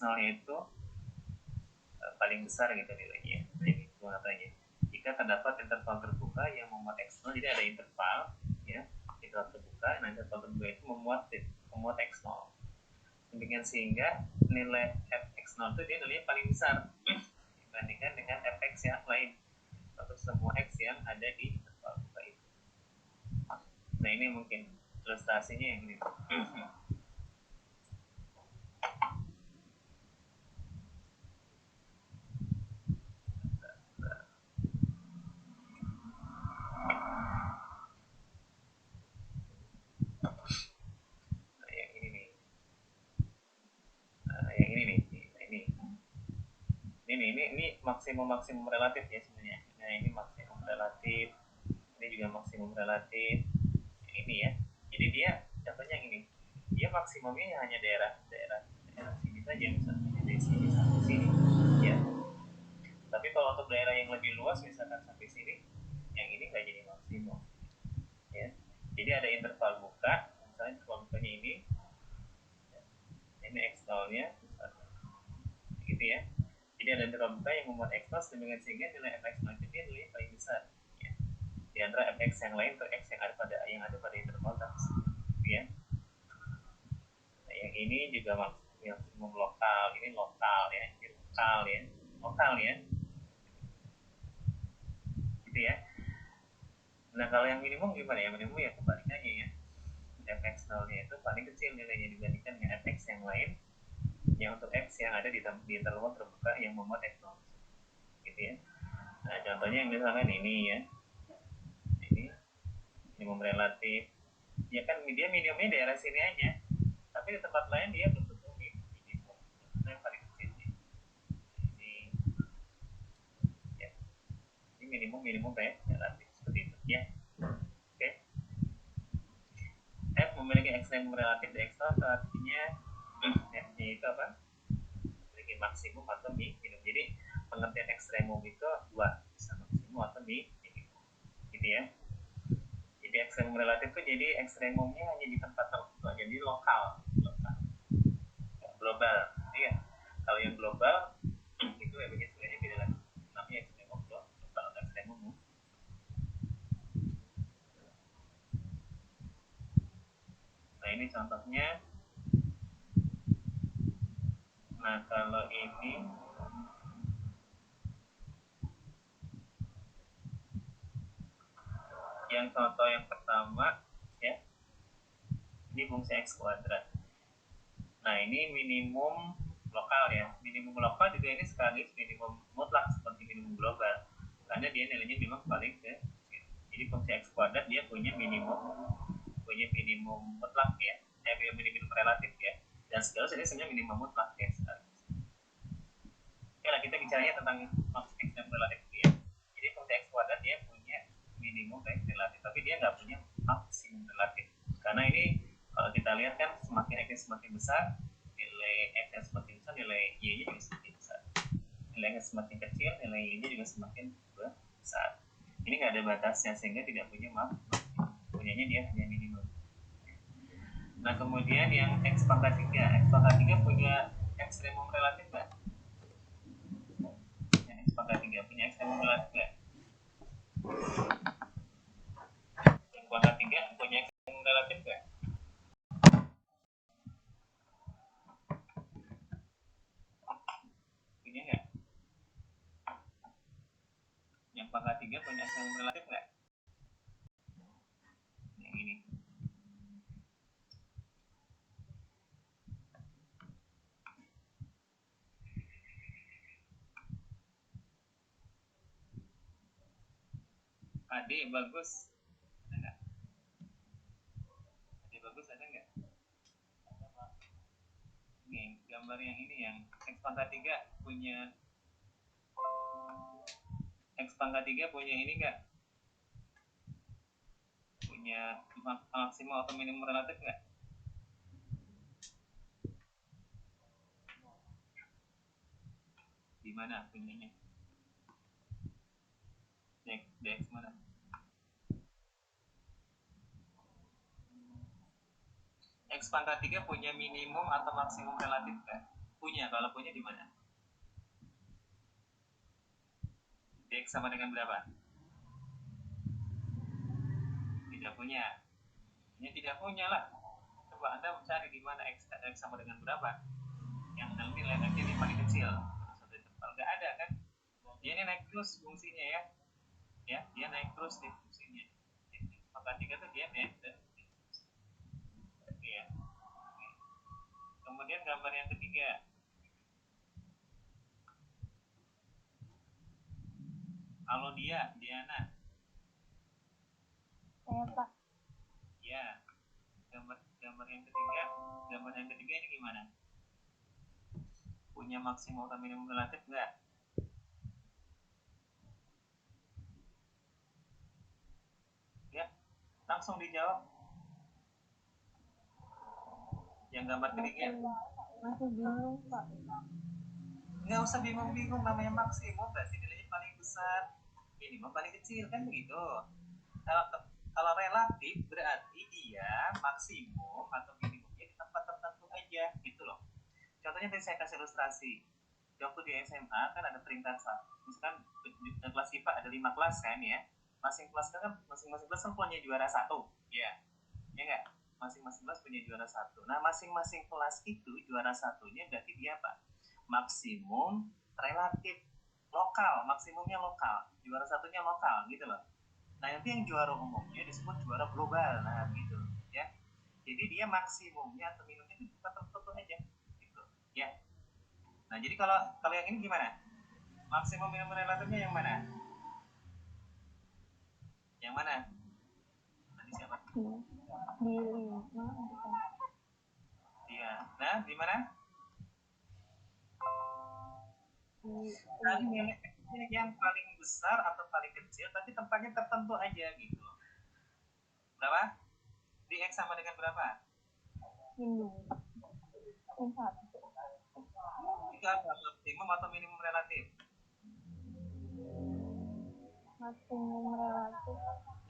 nolnya itu paling besar gitu nilainya. Jadi itu katanya. Jika terdapat interval terbuka yang memuat x0, jadi ada interval ya, interval terbuka. Nah, interval terbuka itu memuat x0. Demikian sehingga nilai fx0 itu dia nilainya paling besar dibandingkan dengan fx yang lain untuk semua x yang ada di interval terbuka itu. Nah, ini mungkin ilustrasinya yang ini. Ini maksimum relatif ya sebenarnya. Nah, ini maksimum relatif, ini juga maksimum relatif. Ini ya. Jadi dia contohnya ini. Dia maksimumnya hanya daerah sini saja, misalnya dari sini sampai sini ya. Tapi kalau untuk daerah yang lebih luas misalkan sampai sini, yang ini nggak jadi maksimum ya. Jadi ada interval buka, misalnya interval bukanya ini x0-nya gitu ya. Jadi ada interval buka yang memuat x0 demikian sehingga nilai fx0 itu nilainya paling besar ya. Di antara fx yang lain atau x yang ada pada interval tersebut ya. Nah, yang ini juga maksimum lokal, ini lokal ya, lokal ya, gitu ya. Nah, kalau yang minimum gimana ya? Minimum ya kebalikannya ya. fx0-nya itu paling kecil nilainya dibandingkan dengan fx yang lain yang untuk x yang ada di interval terbuka yang memuat x0 gitu ya. Nah, contohnya yang misalkan ini ya, ini minimum relatif ya kan, dia minimumnya daerah sini aja, tapi di tempat lain dia belum tentu minimum. Yang paling kecil ini ya, ini minimum relatif seperti itu ya. Oke, f memiliki ekstremum relatif di x0 artinya f-nya itu apa? Memiliki maksimum atau minimum. Jadi pengertian ekstremum itu dua, bisa maksimum atau minimum gitu ya. Jadi ekstremum relatif itu jadi ekstremumnya hanya di tempat tertentu aja, jadi lokal global ya. Kalau yang global itu ya begitu aja, beda lagi, namanya ekstremum lokal atau ekstremum. Nah, ini contohnya. Nah, kalau ini yang contoh yang pertama ya, ini fungsi x kuadrat. Nah, ini minimum lokal ya. Minimum lokal juga ini sekaligus minimum mutlak seperti minimum global, karena dia nilainya memang paling kecil. Jadi fungsi x kuadrat dia punya minimum mutlak ya, minimum relatif ya, dan segala sebenarnya minimum mutlak ya. Oke lah, kita bicaranya tentang fungsi x relatif ya. Jadi fungsi x kuadrat dia punya minimum x relatif, tapi dia nggak punya maksimum relatif. Karena ini kalau kita lihat kan semakin x semakin besar, nilai x semakin besar, nilai y-nya juga semakin besar. Nilai x semakin kecil, nilai y-nya juga semakin besar. Ini nggak ada batasnya sehingga tidak punya maksimum. Punyanya dia hanya minimum. Nah, kemudian yang x pangkat 3. X pangkat 3 punya ekstremum relatif nggak? Yang x pangkat 3 punya ekstremum relatif nggak? Yang pangkat 3 punya ekstremum relatif nggak? Punya nggak? Yang pangkat 3 punya ekstremum relatif nggak? Yang ini. Adik bagus. Ada nggak? Adik bagus ada nggak? Nih, gambar yang ini yang x pangkat 3 punya ini nggak? Punya maksimal atau minimum relatif nggak? Di mana punyanya? Dx mana? X pangkat 3 punya minimum atau maksimum relatif nggak? Punya, kalau punya di mana? Dx sama dengan berapa? Tidak punya. Ini tidak punya lah. Coba Anda mencari di mana x sama dengan berapa? Yang nanti nilai x ini paling kecil. Kalau nggak ada kan? Dia ini naik terus fungsinya ya. Ya, dia naik terus nih fungsinya. Maka 3 tuh dia naik dan ya. Kemudian gambar yang ketiga. Kalau Diana. Saya Pak. Ya, gambar gambar yang ketiga ini gimana? Punya maksimum atau minimum relatif nggak? Ya, langsung dijawab. Yang gambar ketiga. Masih bingung Pak. Nggak usah bingung-bingung, namanya maksimum berarti nilainya paling besar, minimum paling kecil kan begitu. Kalau kalau relatif berarti dia maksimum atau minimumnya di tempat tertentu aja gitu loh. Contohnya tadi saya kasih ilustrasi. Waktu di SMA kan ada peringkat misalkan kelas IPA ada 5 kelas kan ya. Masing-masing kelas kan punya juara satu, ya. Ya enggak? Masing-masing kelas punya juara satu. Nah, masing-masing kelas itu juara satunya berarti dia apa? Maksimum relatif lokal, maksimumnya lokal. Juara satunya lokal gitu loh. Nah, nanti yang juara umumnya disebut juara global. Nah, gitu ya. Jadi dia maksimumnya atau minimumnya itu tempat tertentu aja gitu. Ya. Nah, jadi kalau kalau yang ini gimana? Maksimum minimum relatifnya yang mana? Yang mana? Tadi siapa? Di 5. Iya. Nah, di mana? Di nilai yang paling besar atau paling kecil, tapi tempatnya tertentu aja gitu. Berapa? Di X sama dengan berapa? Hindu. Yang 1. Itu apa? Maksimum atau minimum relatif? Maksimum relatif.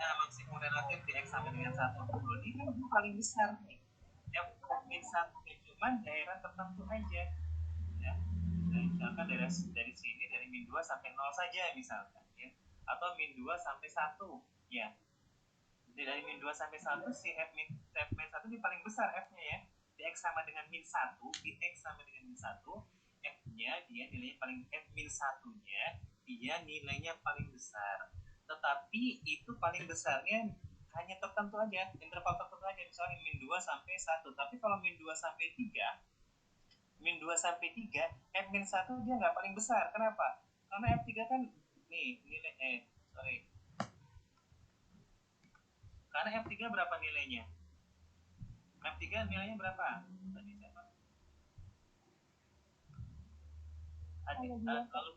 Nah, maksimum relatif di X sama dengan 1. Ini kan paling besar nih. Yang min 1 cuma daerah tertentu aja. Ya. Nah, misalkan dari sini dari min 2 sampai 0 saja misalkan ya. Atau min 2 sampai 1 ya. Jadi dari min 2 sampai 1 si f min 1 ini paling besar f-nya ya. Di x sama dengan min 1, di x sama dengan min 1, f-nya dia nilainya paling f min 1-nya dia nilainya paling besar. Tetapi itu paling besarnya hanya tertentu aja, interval tertentu aja, misalnya min 2 sampai 1. Tapi kalau min 2 sampai 3, min 2 sampai 3, f min 1 dia nggak paling besar. Kenapa? Karena f3 kan nih nilai sorry. Karena F3 berapa nilainya? F3 nilainya berapa? Tadi siapa? Adik, lalu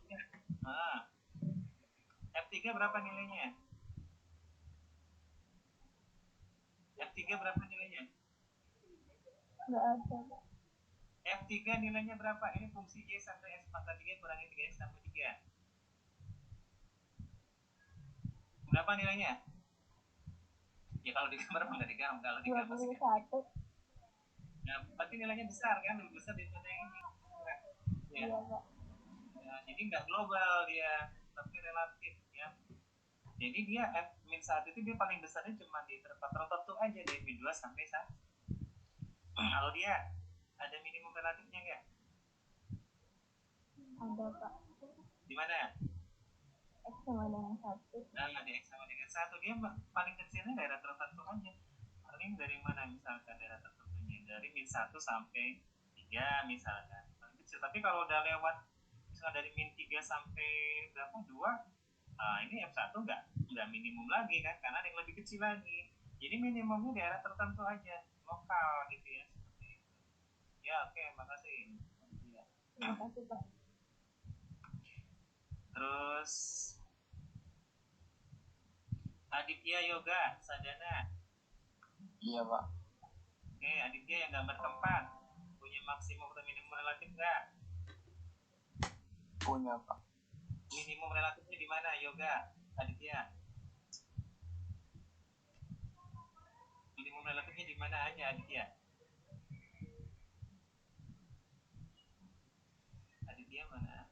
F3 berapa nilainya? F3 berapa nilainya? Nggak ada. F3 nilainya berapa? Ini fungsi Y sampai S pangkat 3 kurangi 3X tambah 3. Berapa nilainya? Ya kalau di gambar nggak digambar, kalau di gambar sih. 21. Nah, berarti nilainya besar kan? Lebih besar daripada yang ini. Ya. Iya Pak. Ya, jadi nggak global dia, tapi relatif ya. Jadi dia F-1 itu dia paling besarnya cuma di tempat tertentu aja, di min 2 sampai 1. Kalau dia ada minimum relatifnya nggak? Ada Pak. Di mana? X sama dengan 1. Nah, di X sama dengan 1 dia paling kecilnya daerah tertentu aja. Paling dari mana misalkan daerah tertentunya? Dari min 1 sampai 3 misalkan. Paling kecil. Tapi kalau udah lewat misalnya dari min 3 sampai berapa? 2, nah ini F1 nggak minimum lagi kan, karena ada yang lebih kecil lagi. Jadi minimumnya daerah tertentu aja, lokal gitu ya, seperti itu. Ya, oke, makasih. Ya. Terima kasih Pak. Terus Aditya Yoga Sadana. Iya Pak. Oke, Aditya yang gambar keempat punya maksimum atau minimum relatif nggak? Punya Pak. Minimum relatifnya di mana, Yoga? Aditya. Minimum relatifnya di mana aja, Aditya? dia mana?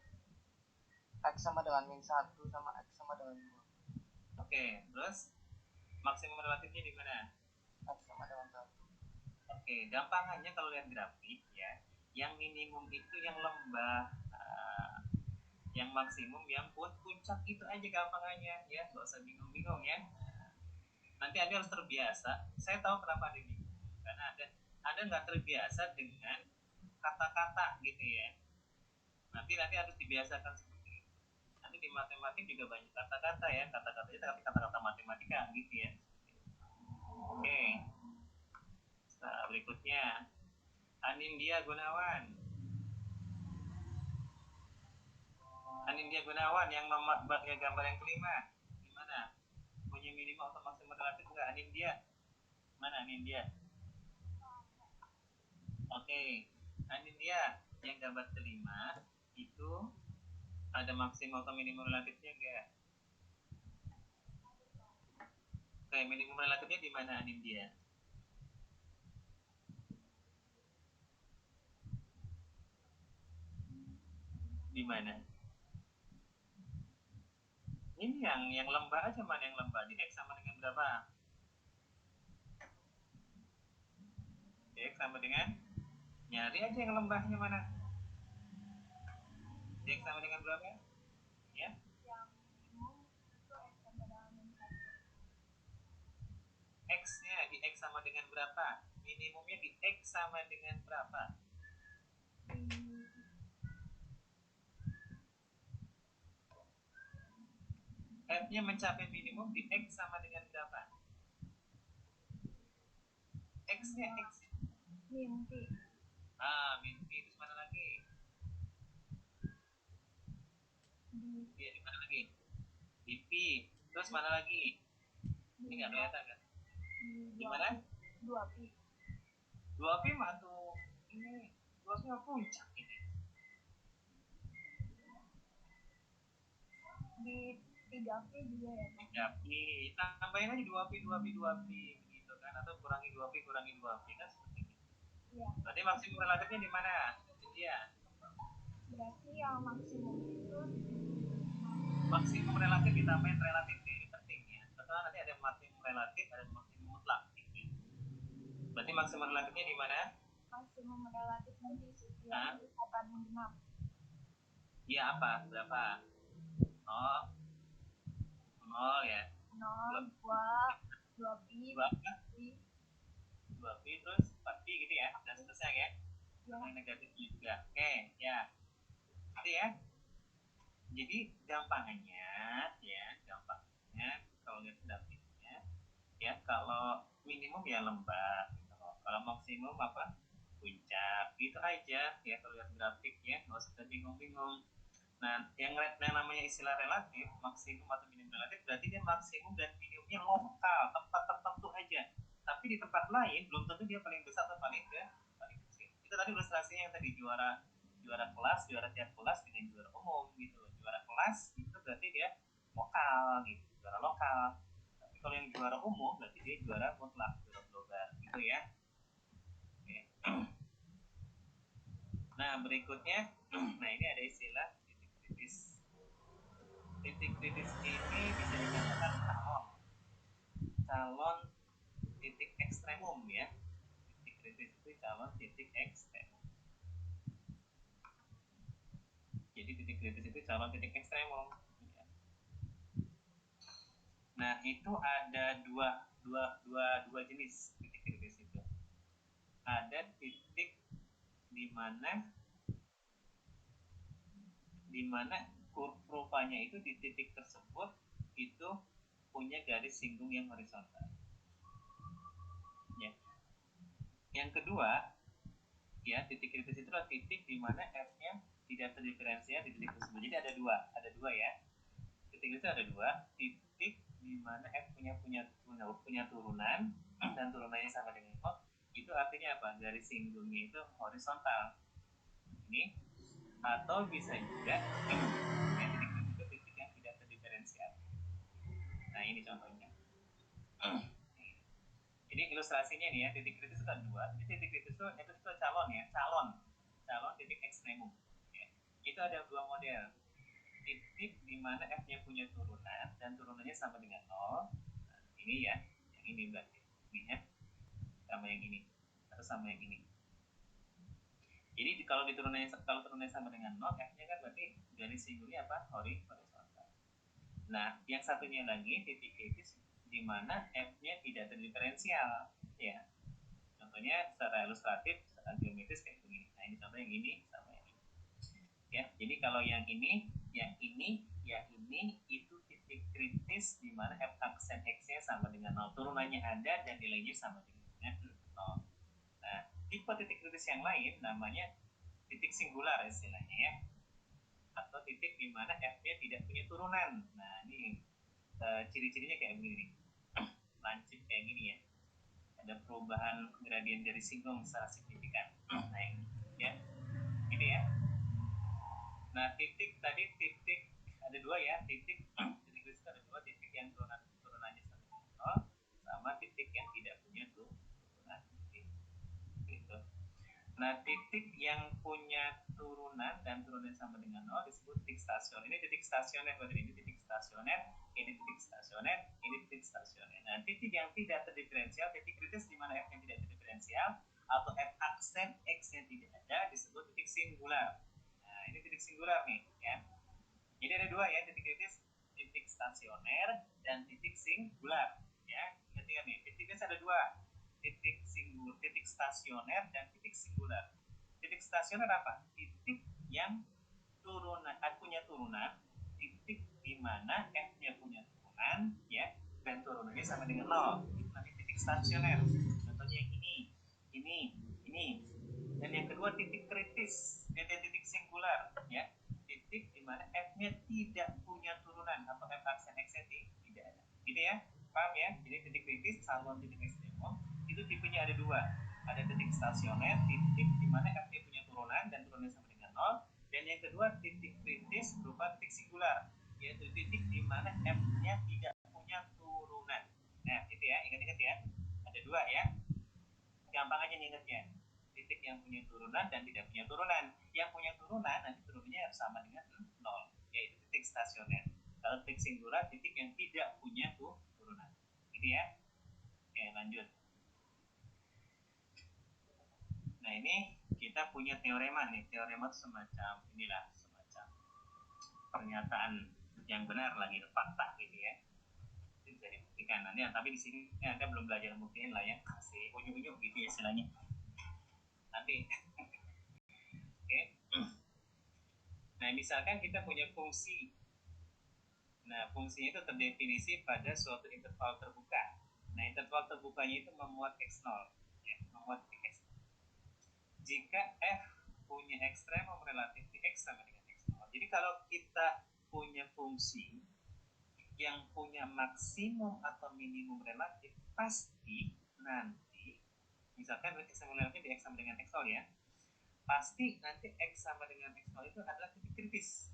X sama dengan min 1 sama X sama dengan 2. Oke, terus maksimum relatifnya di mana? X sama dengan 1. Oke, gampangannya kalau lihat grafik ya, yang minimum itu yang lembah, yang maksimum yang puncak itu aja gampangannya ya, nggak usah bingung-bingung ya. Nanti Anda harus terbiasa. Saya tahu kenapa Anda bingung, karena Anda nggak terbiasa dengan kata-kata gitu ya. Nanti harus dibiasakan seperti itu. Nanti di matematik juga banyak kata-kata ya, kata-katanya tapi kata-kata matematika gitu ya. Oke. Nah, berikutnya Anindya Gunawan. Anindya Gunawan yang nomor gambar yang kelima. Gimana? Punya minimal atau maksimum relatif nggak Anindya? Mana Anindya? Oke. Anindya yang gambar kelima itu ada maksimum atau minimum relatifnya enggak? Oke, minimum relatifnya di mana Anindya? Di mana? Ini yang lembah aja, mana yang lembah? Di X sama dengan berapa? Di X sama dengan, nyari aja yang lembahnya mana? Di X sama dengan berapa? Ya. Yang minimum itu X sama dengan min 1. X-nya di X sama dengan berapa? Minimumnya di X sama dengan berapa? F-nya mencapai minimum di X sama dengan berapa? X-nya X. Min P. Min P. Terus mana lagi? Iya, di mana lagi? Di P. Terus mana lagi? Ini nggak kelihatan kan? Di mana? 2P. 2P mah tuh ini 2P mah puncak ini. Di 3P juga ya, Pak? 3P. Tambahin aja 2P, 2P, 2P gitu kan, atau kurangi 2P, kurangi 2P kan seperti itu. Iya. Berarti maksimum relatifnya di mana? Iya. Berarti yang maksimum itu Maksimum relatif ditambahin relatif, ini penting ya. Setelah nanti ada maksimum relatif, ada maksimum mutlak gitu. Berarti maksimum relatifnya di mana? maksimum relatif nanti yang bukan genap. Iya, apa? Berapa? Oh, 0 ya. 0, 2, 2P, 2P, 2P terus 4P gitu ya, dan seterusnya ya. Yang negatif juga. Oke, ya. Itu ya. Jadi gampangnya kalau lihat grafiknya ya, kalau minimum ya lembah gitu. Kalau maksimum apa? Puncak. Gitu aja ya kalau lihat grafiknya, nggak usah bingung-bingung. Nah, yang namanya istilah relatif, maksimum atau minimum relatif, berarti dia maksimum dan minimumnya lokal, tempat tertentu aja. Tapi di tempat lain belum tentu dia paling besar atau paling kecil. Itu tadi ilustrasinya yang tadi juara kelas, juara tiap kelas dengan juara umum gitu. Juara kelas itu berarti dia lokal gitu, juara lokal. Tapi kalau yang juara umum berarti dia juara mutlak, juara global gitu ya. Oke. Nah, berikutnya, nah ini ada istilah titik kritis. Titik kritis ini bisa dikatakan calon titik ekstremum ya. Titik kritis itu calon titik ekstremum. Jadi titik kritis itu calon titik ekstremum. Nah, itu ada dua jenis titik kritis itu. Ada titik di mana kurvanya itu di titik tersebut itu punya garis singgung yang horizontal. Ya. Yang kedua, ya, titik kritis itu adalah titik di mana f-nya tidak terdiferensial di titik tersebut. Jadi ada dua ya. Titik itu ada dua, titik di mana f punya turunan dan turunannya sama dengan 0. Itu artinya apa? Garis singgungnya itu horizontal. Ini atau bisa juga ya, titik itu titik yang tidak terdiferensial. Nah, ini contohnya. Jadi ilustrasinya nih ya, titik kritis itu ada dua. Jadi titik kritis itu calon titik ekstremum. Ya. Itu itu ada dua model. Titik di mana f-nya punya turunan dan turunannya sama dengan 0. Nah, ini ya, yang ini berarti ini ya, sama yang ini atau sama yang ini. Jadi kalau turunannya sama dengan 0, f-nya kan berarti garis singgulnya apa? Horizontal. Nah, yang satunya lagi titik kritis di mana f-nya tidak terdiferensial, ya. Contohnya secara ilustratif, secara geometris kayak begini. Nah, ini contoh yang ini sama yang ini. Ya, jadi kalau yang ini itu titik kritis di mana f aksen x-nya sama dengan 0, turunannya ada dan nilainya sama dengan 0. Nah, tipe titik kritis yang lain namanya titik singular istilahnya ya, atau titik di mana f-nya tidak punya turunan. Nah, ini ciri-cirinya kayak begini, lancip kayak gini ya, ada perubahan gradien dari singgung secara signifikan. Nah, ini ya, ini ya. Nah, titik tadi titik ada dua ya, titik kritis itu ada dua, titik yang turunannya sama dengan 0 sama titik yang tidak punya turunan gitu. Nah, titik yang punya turunan dan turunannya sama dengan 0 disebut titik stasioner. Ini titik stasioner, ini titik stasioner, ini titik stasioner, ini titik stasioner. Nah, titik yang tidak terdiferensial, titik kritis di mana f-nya tidak terdiferensial atau f aksen x-nya tidak ada disebut titik singular. Nah, ini titik singular nih ya. Jadi ada dua ya, titik kritis, titik stasioner dan titik singular ya. Ingat nih, titik kritis ada dua, titik stasioner dan titik singular. Titik stasioner apa? Titik yang punya turunan, titik di mana f-nya punya turunan ya, dan turunannya sama dengan 0. Itu nanti titik stasioner. Contohnya yang ini. Dan yang kedua titik kritis, titik singular ya, titik di mana f-nya tidak punya turunan atau f aksen x-nya tidak ada. Gitu ya, paham ya? Jadi titik kritis sama titik ekstremum itu tipenya ada dua. Ada titik stasioner, titik di mana f-nya punya turunan dan turunannya sama dengan 0. Dan yang kedua titik kritis berupa titik singular, yaitu titik di mana f-nya tidak punya turunan. Nah, itu ya, ingat-ingat ya. Ada dua ya. Gampang aja ingatnya. Titik yang punya turunan dan tidak punya turunan. Yang punya turunan nanti turunannya sama dengan 0, yaitu titik stasioner. Kalau titik singular, titik yang tidak punya turunan. Gitu ya. Oke, lanjut. Nah, ini kita punya teorema nih. Teorema itu semacam inilah, semacam pernyataan yang benar lagi, fakta gitu ya. Itu bisa dibuktikan nanti. Tapi di sini Anda belum belajar buktiin lah ya, masih unyu-unyu gitu ya istilahnya. Nanti. Oke. Nah, misalkan kita punya fungsi. Nah, fungsinya itu terdefinisi pada suatu interval terbuka. Nah, interval terbukanya itu memuat x0 ya, memuat x0. Jika f punya ekstremum relatif di x sama dengan x0. Jadi kalau kita punya fungsi yang punya maksimum atau minimum relatif, pasti nanti misalkan ekstremum relatif di x sama dengan x0 ya, pasti nanti x sama dengan x0 itu adalah titik kritis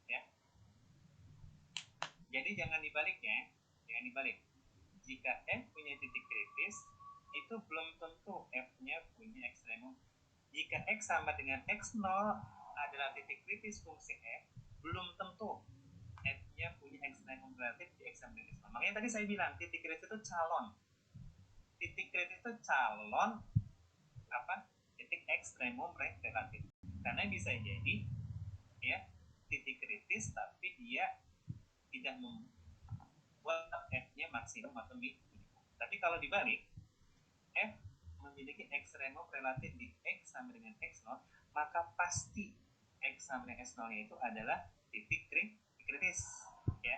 ya. Jadi jangan dibalik ya, jangan dibalik. Jika f punya titik kritis, itu belum tentu f-nya punya ekstremum. Jika x sama dengan x0 adalah titik kritis fungsi f, belum tentu f-nya punya ekstremum relatif di x sama dengan x0. Makanya tadi saya bilang titik kritis itu calon. Titik kritis itu calon apa? Titik ekstremum relatif. Karena bisa jadi ya titik kritis tapi dia tidak membuat f-nya maksimum atau minimum. Tapi kalau dibalik, f memiliki ekstremum relatif di x sama dengan x0, maka pasti x sama dengan x0 itu adalah titik kritis ya.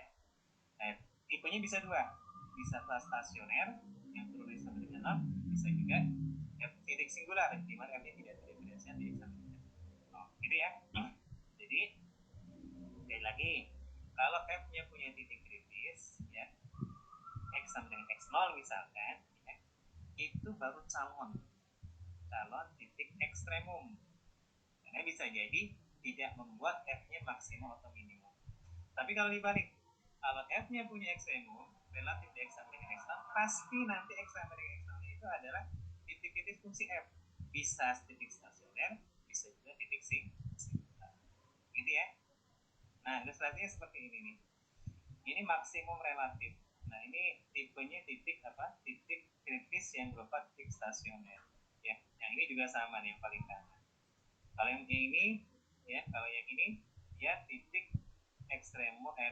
Nah, tipenya bisa dua, bisa stasioner yang turunnya sama dengan 0, bisa juga titik singular di mana f-nya tidak terdiferensial di x sama dengan 0. Gitu ya. Jadi sekali lagi, kalau f-nya punya titik kritis ya, x sama dengan x0 misalkan ya, itu baru calon titik ekstremum. Karena bisa jadi tidak membuat f-nya maksimum atau minimum. Tapi kalau dibalik, kalau f-nya punya ekstremum relatif di x sama dengan x0, pasti nanti x sama dengan x0 itu adalah titik kritis fungsi f. Bisa titik stasioner, bisa juga titik singular. Nah, ilustrasinya seperti ini nih. Ini maksimum relatif. Nah, ini tipenya titik apa? Titik kritis yang berupa titik stasioner. Ya, yang ini juga sama nih yang paling kanan. Kalau yang ini, ya, kalau yang ini, ya titik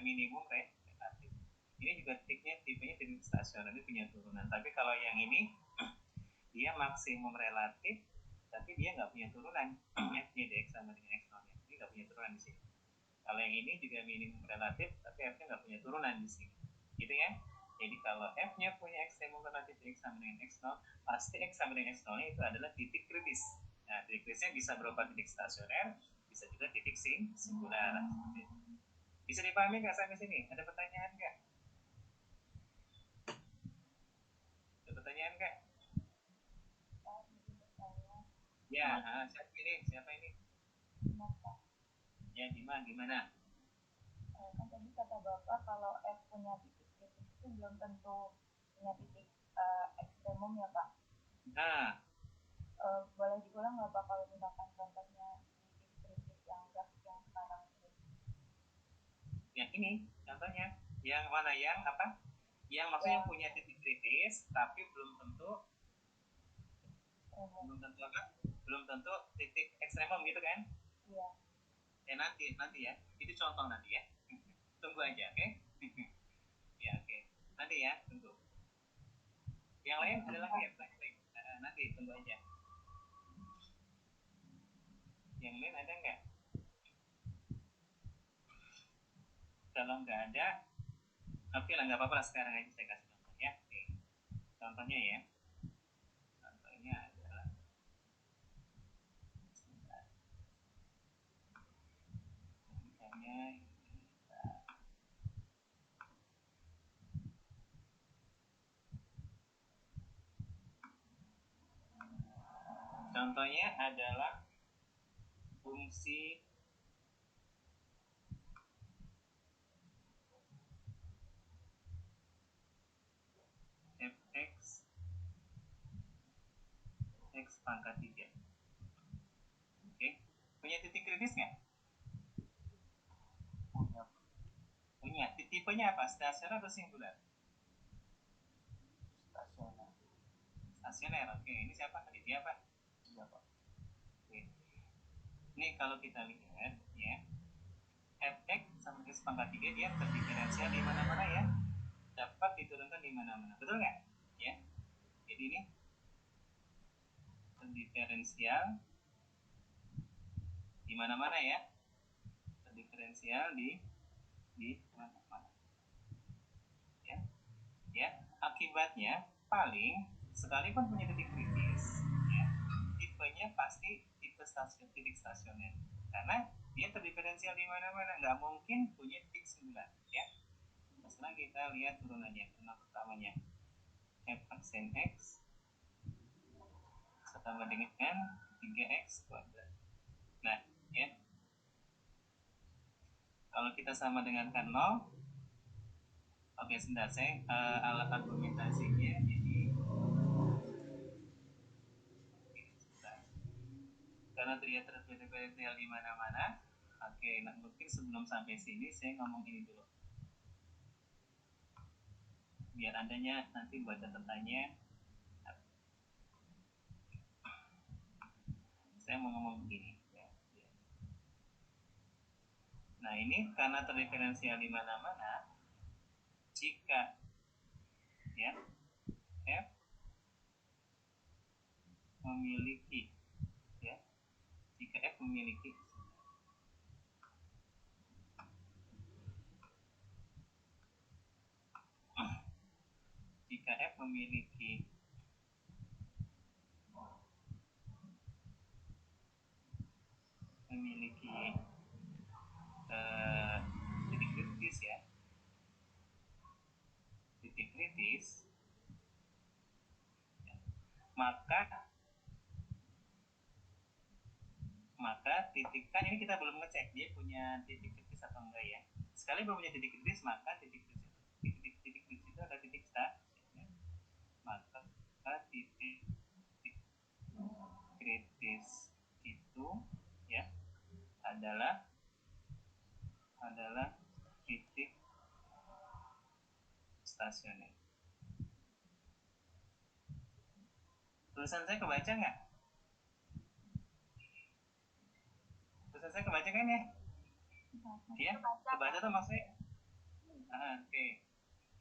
minimum relatif. Ini juga tipenya titik stasioner, ini punya turunan. Tapi kalau yang ini, dia maksimum relatif, tapi dia nggak punya turunan. F-nya dx sama dengan x0. Ini nggak punya turunan di sini. Kalau yang ini juga minimum relatif, tapi F-nya nggak punya turunan di sini. Gitu ya. Jadi kalau F-nya punya ekstremum relatif X sama dengan X0, pasti X sama dengan X0-nya itu adalah titik kritis. Nah, titik kritisnya bisa berupa titik stasioner, bisa juga titik singular. Bisa dipahami nggak sampai sini? Ada pertanyaan nggak? Ada pertanyaan nggak? Ya, siapa ini? Siapa ini? Ya, gimana? Kan tadi kata Bapak kalau F punya titik kritis itu belum tentu punya titik ekstremum ya Pak. Nah, boleh diulang nggak Pak kalau misalkan contohnya titik kritis yang sekarang ini? Yang ini contohnya. Yang mana yang apa? Yang maksudnya punya titik kritis, tapi belum tentu apa? Belum tentu titik ekstremum gitu kan? Iya. Nanti ya. Itu contoh nanti ya. Tunggu aja, oke? Ya, oke. Nanti ya, tunggu. Yang lain ada lagi ya, nanti tunggu aja. Yang lain ada nggak? Kalau nggak ada, oke lah, nggak apa-apa lah, sekarang aja saya kasih contoh ya. Oke. Contohnya ya. Contohnya adalah misalnya contohnya adalah fungsi fx x pangkat 3. Oke. Punya titik kritis nggak? Punya. Tipenya apa? Stasioner atau singular? Stasioner. Oke. Ini siapa? Aditya apa? Iya, Pak. Oke. Ini kalau kita lihat ya, fx sama x pangkat 3 dia terdiferensial di mana-mana ya. Dapat diturunkan di mana-mana. Betul nggak? Ya. Jadi ini terdiferensial di mana-mana ya. Terdiferensial di mana-mana. Ya, akibatnya paling sekalipun punya titik kritis, ya, tipenya pasti titik stasioner, karena dia terdiferensial di mana-mana, nggak mungkin punya titik singular, ya. Sekarang kita lihat turunannya. Turunan pertamanya f aksen x sama dengan 3x kuadrat. Nah, ya, kalau kita sama dengan kan 0, oke, sebentar, saya alat argumentasinya ini karena dia terdiferensial di mana-mana. Oke, nah mungkin sebelum sampai sini saya ngomong ini dulu, biar andanya nanti buat catatannya. Saya mau ngomong begini. Nah, ini karena terdiferensial di mana-mana, jika ya f memiliki ya jika f memiliki jika f memiliki titik kritis ya, titik kritis, ya, maka titik, kan ini kita belum ngecek dia punya titik kritis atau enggak ya. Sekali belum punya titik kritis, maka titik kritis itu ada titik start, ya. Maka titik kritis itu ya adalah adalah titik stasioner. Tulisan saya kebaca nggak? Tulisan saya kebaca kan ya? Iya, kebaca tuh maksudnya. Oke.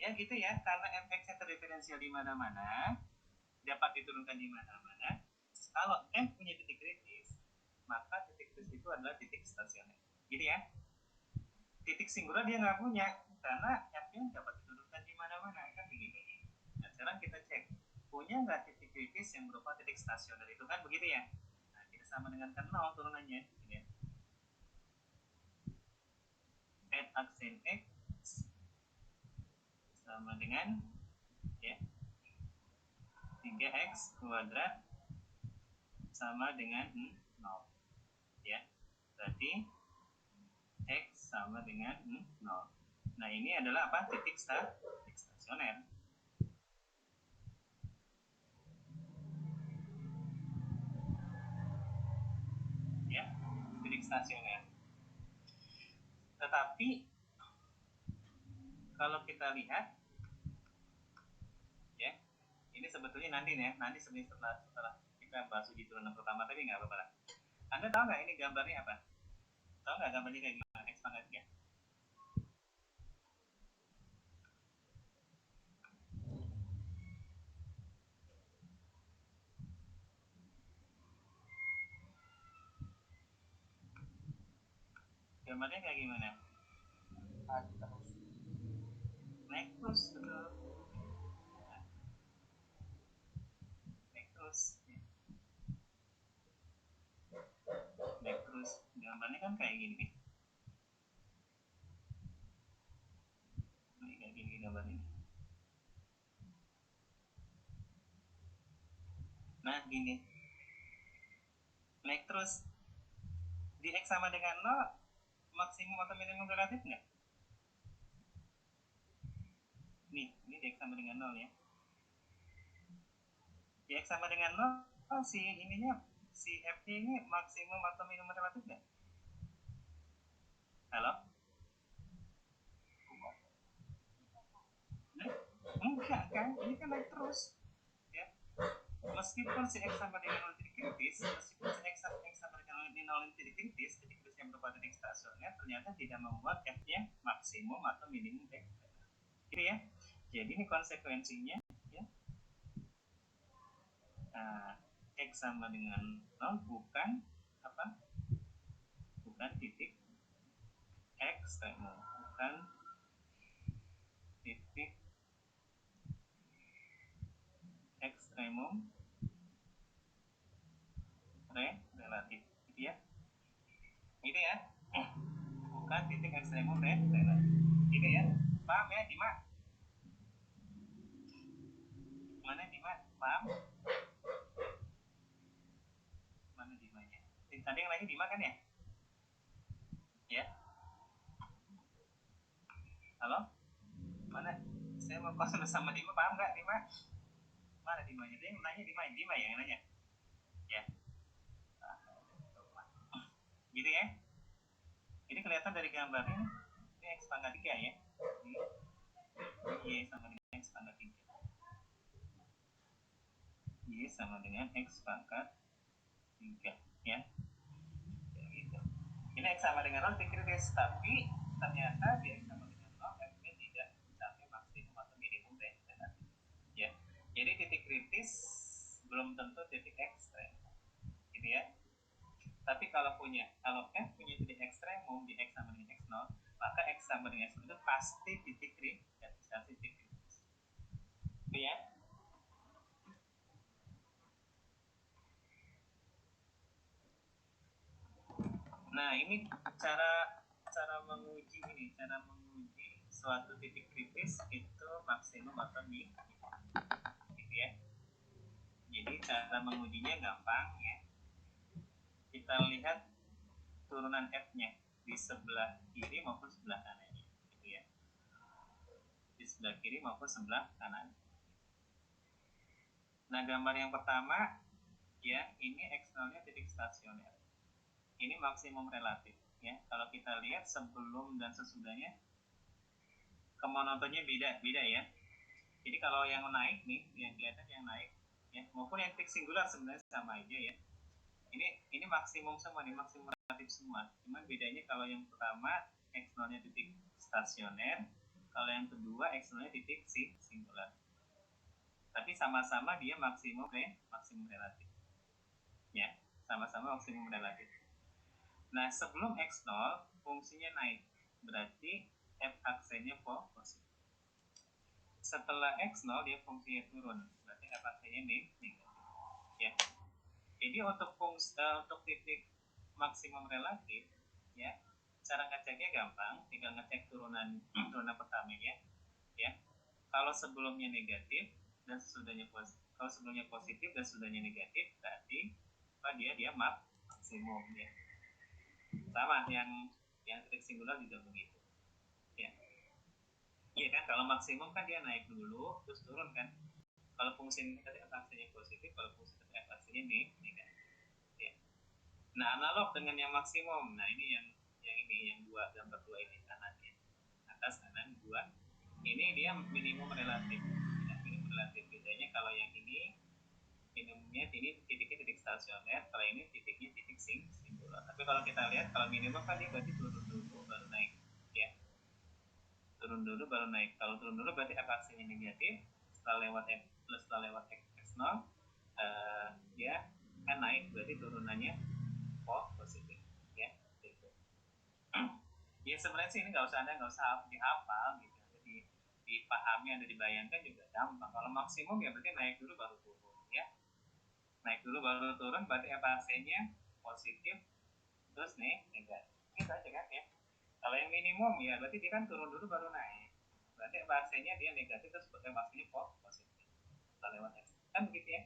Ya gitu ya, karena fx-nya terdiferensial di mana-mana, dapat diturunkan di mana-mana. Kalau f punya titik kritis, maka titik kritis itu adalah titik stasioner. Gitu ya. Titik singular dia nggak punya, karena f-nya dapat diturunkan di mana-mana kan begitu. Nah, sekarang kita cek, punya nggak titik kritis yang berupa titik stasioner itu kan begitu ya. Nah, kita sama dengan kan 0 turunannya. Gitu ya. At aksen x sama dengan ya 3x kuadrat sama dengan 0 ya, berarti x sama dengan 0. Nah ini adalah apa? Titik stasioner ya, titik stasioner. Tetapi kalau kita lihat ya, ini sebetulnya nanti sebenarnya setelah kita bahas uji turunan pertama tadi nggak apa-apa. Anda tahu nggak ini gambarnya apa? Tahu nggak gambarnya kayak gimana? X pangkat 3. Gambarnya kayak gimana? Naik terus, betul. Naik terus. Naik terus. Gambarnya kan kayak gini nih. Ini kayak gini gambarnya. Nah gini, naik terus. Di X sama dengan 0, maksimum atau minimum relatif nggak? Nih, ini di X sama dengan 0 ya. Di X sama dengan 0, si F ini maksimum atau minimum relatif nggak? Halo? Enggak kan, ini kan naik terus ya. Meskipun si X sama dengan 0 titik kritis, meskipun si X sama dengan 0 titik kritis, titik kritis yang berupa titik stasioner ternyata tidak membuat F-nya maksimum atau minimum X. Gitu ya. Jadi ini konsekuensinya ya. X sama dengan 0 bukan apa? Bukan titik ekstremum, bukan titik ekstremum relatif, gitu ya. Gitu ya. Bukan titik ekstremum relatif. Gitu ya. Paham ya, Dima? Mana Dima? Paham? Mana Dimanya? Tadi yang lagi Dima kan ya? Ya. Halo? Mana? Saya mau konsul sama Dima, paham nggak Dima? Mana Dimanya? Dia yang nanya Dima ya yang nanya. Ya. Gitu ya. Ini kelihatan dari gambarnya. Ini X pangkat 3 ya. Y sama dengan X pangkat 3. Y sama dengan X pangkat 3 ya. Gitu. Ini X sama dengan 0 titik kritis, tapi ternyata di X sama dengan 0 F-nya tidak mencapai maksimum atau minimum relatif ya. Jadi titik kritis belum tentu titik ekstrem gitu ya. Tapi kalau F punya titik ekstremum di X sama dengan X0, maka X sama dengan X0 itu pasti titik kritis. Gitu ya. Nah, ini cara menguji suatu titik kritis itu maksimum atau minimum. Gitu ya. Jadi cara mengujinya gampang ya. Kita lihat turunan F-nya di sebelah kiri maupun sebelah kanan gitu ya. Di sebelah kiri maupun sebelah kanan. Nah, gambar yang pertama ya, ini X0-nya titik stasioner. Ini maksimum relatif. ya. Kalau kita lihat sebelum dan sesudahnya kemonotonnya beda ya. Jadi kalau yang naik nih, yang kelihatan yang naik, ya, maupun yang titik singular sebenarnya sama aja ya. Ini maksimum semua nih, maksimum relatif semua. Cuman bedanya kalau yang pertama X0-nya titik stasioner, kalau yang kedua X0-nya titik singular. Tapi sama-sama dia maksimum relatif. Ya, sama-sama maksimum relatif. Nah, sebelum X0 fungsinya naik, berarti F aksennya positif. Setelah X0 dia fungsinya turun, berarti F aksennya negatif. Ya. Jadi untuk titik maksimum relatif, ya, cara ngeceknya gampang, tinggal ngecek turunan pertamanya, ya. Kalau sebelumnya negatif dan sesudahnya positif, kalau sebelumnya positif dan sesudahnya negatif, berarti dia maksimum ya. Sama yang titik singular juga begitu, ya. Iya kan, kalau maksimum kan dia naik dulu terus turun kan. Kalau fungsi F aksinya positif, kalau fungsi F aksinya negatif. Ya. Nah, analog dengan yang maksimum. Nah, ini yang gambar dua ini kanannya. Atas kanan dua. Ini dia minimum relatif. Ya, minimum relatif. Bedanya kalau yang ini minimumnya ini titiknya titik stasioner, kalau ini titiknya titik singular. Tapi kalau kita lihat kalau minimum kan dia berarti turun dulu baru naik, ya. Turun dulu baru naik. Kalau turun dulu berarti F aksinya negatif. Setelah lewat X0 dia kan naik, berarti turunannya positif, ya. Gitu. Ya sebenarnya sih ini nggak usah dihafal gitu, dipahami atau dibayangkan juga gampang. Kalau maksimum ya berarti naik dulu baru turun, ya. Naik dulu baru turun berarti F aksinya positif terus negatif, gitu aja kan ya. Kalau yang minimum ya berarti dia kan turun dulu baru naik, berarti F aksinya dia negatif terus F aksinya positif setelah lewat X, kan begitu ya.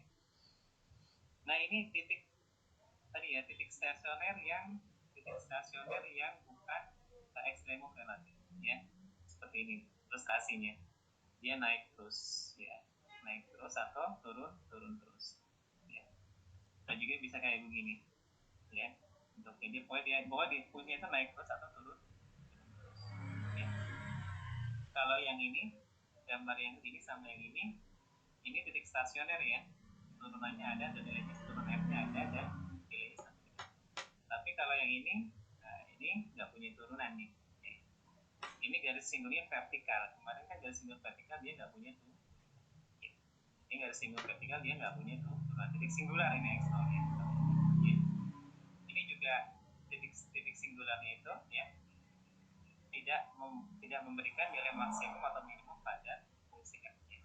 Nah, ini titik tadi ya, titik stasioner yang bukan ekstremum relatif, ya. Seperti ini prestasinya, dia naik terus, ya, naik terus atau turun terus, ya. Dan juga bisa kayak begini, ya. Untuk ini pokoknya punya itu naik terus atau turun terus, ya. Kalau yang ini gambar yang ini sama yang ini titik stasioner ya, turunannya ada dan nilainya turun F-nya ada dan nilainya sama. Tapi kalau yang ini, nah ini nggak punya turunan nih. Ini garis singgulnya vertikal. Kemarin kan garis singgul vertikal dia nggak punya tuh. Ini garis singgul vertikal dia nggak punya tuh turunan. Titik singular ini X0 ya. Ini juga titik singularnya itu ya tidak memberikan nilai maksimum atau minimum pada fungsi F-nya.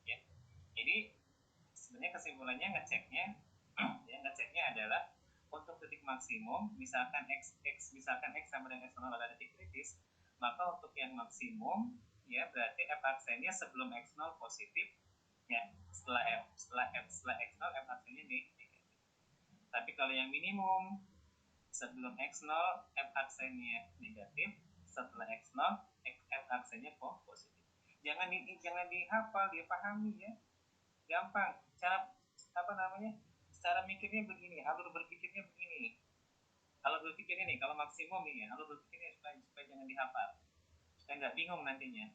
Ya. Jadi sebenarnya kesimpulannya ngeceknya adalah untuk titik maksimum, misalkan x sama dengan x0 adalah titik kritis, maka untuk yang maksimum ya berarti F aksennya sebelum x0 positif, ya. Setelah x0 F aksennya negatif. Tapi kalau yang minimum sebelum x0 F aksennya negatif, setelah x0 F aksennya positif. Jangan dihafal, dipahami ya. Gampang. Cara mikirnya begini, alur berpikirnya begini. Alur berpikirnya nih, kalau maksimum nih ya, alur berpikirnya supaya jangan dihafal, supaya nggak bingung nantinya.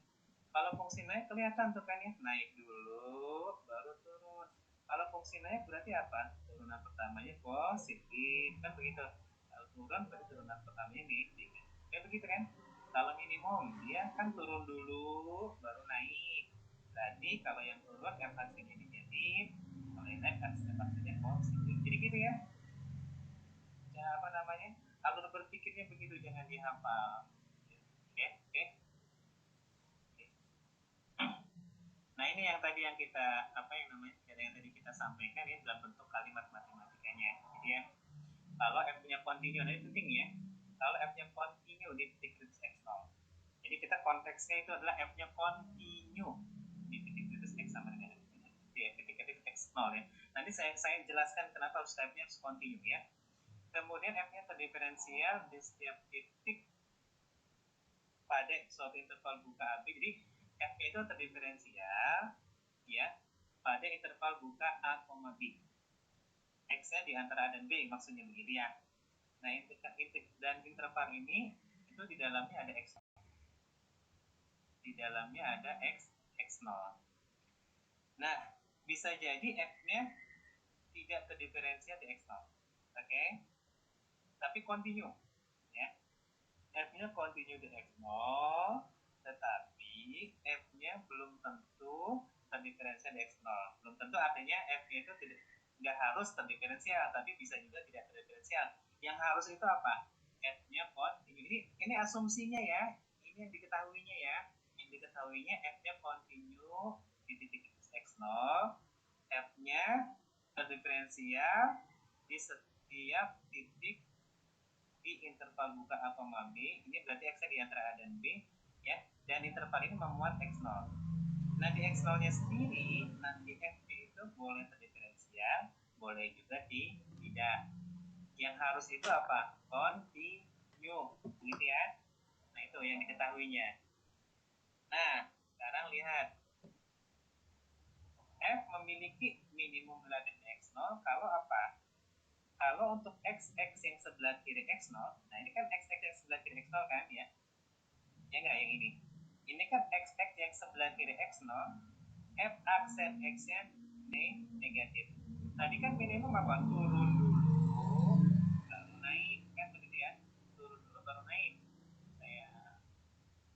Kalau fungsi naik kelihatan tuh kan ya, naik dulu baru turun. Kalau fungsi naik berarti apa? Turunan pertamanya positif, kan begitu. Kalau turun berarti turunan pertamanya negatif, kan begitu kan? Kalau minimum dia kan turun dulu baru naik. Berarti kalau yang turun F hasilnya negatif, kalau yang naik hasilnya positif. Jadi gitu ya. Alur berpikirnya begitu, jangan dihafal. Oke. Nah, ini yang tadi yang kita yang tadi kita sampaikan ya dalam bentuk kalimat matematikanya. Jadi ya, kalau F-nya continue, nah ini penting ya. Kalau F-nya continue di titik kritis X0. Jadi kita konteksnya itu adalah F-nya continue di titik kritis X sama dengan di titik kritis X0 ya. Nanti saya jelaskan kenapa harus F-nya harus continue ya. Kemudian F-nya terdiferensial di setiap titik pada suatu interval buka AB. Jadi F-nya itu terdiferensial ya pada interval buka A, B. X-nya di antara A dan B, maksudnya begitu ya. Nah, dan interval ini itu di dalamnya ada x, di dalamnya ada x0. Nah, bisa jadi f-nya tidak terdiferensial di x0, oke? Tapi continue, ya. F-nya continue di x0, tetapi f-nya belum tentu terdiferensial di x0. Belum tentu artinya f-nya itu nggak harus terdiferensial, tapi bisa juga tidak terdiferensial. Yang harus itu apa? F-nya continue. Ini asumsinya ya, ini yang diketahuinya ya. Yang diketahuinya f-nya continue di titik x0, f-nya terdiferensial di setiap titik di interval buka A, B. Ini berarti x di antara A dan B, ya. Dan interval ini memuat x0. Nah, di x0-nya sendiri nanti f itu boleh terdiferensial, boleh juga tidak. Yang harus itu apa? Continue, gitu ya. Nah, itu yang diketahuinya. Nah, sekarang lihat. F memiliki minimum relatif x0 kalau apa? Kalau untuk x yang sebelah kiri x0, nah ini kan x yang sebelah kiri x0 kan ya? Ya nggak yang ini? Ini kan x yang sebelah kiri x0, f aksen x-nya negatif. Tadi kan minimum apa? Turun dulu, baru naik, kan begitu ya? Turun dulu baru naik. Saya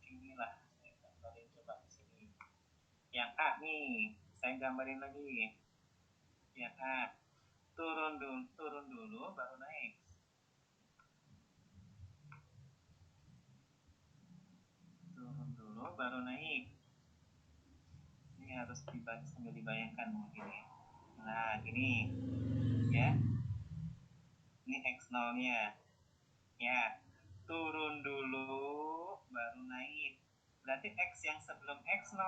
inilah, saya gambarin coba di sini. Yang A nih, saya gambarin lagi. Yang A, turun dulu baru naik. Turun dulu baru naik. Ini harus sambil dibayangkan mungkin ya. Nah, gini ya. Ini x0-nya. Ya, turun dulu baru naik. Berarti x yang sebelum x0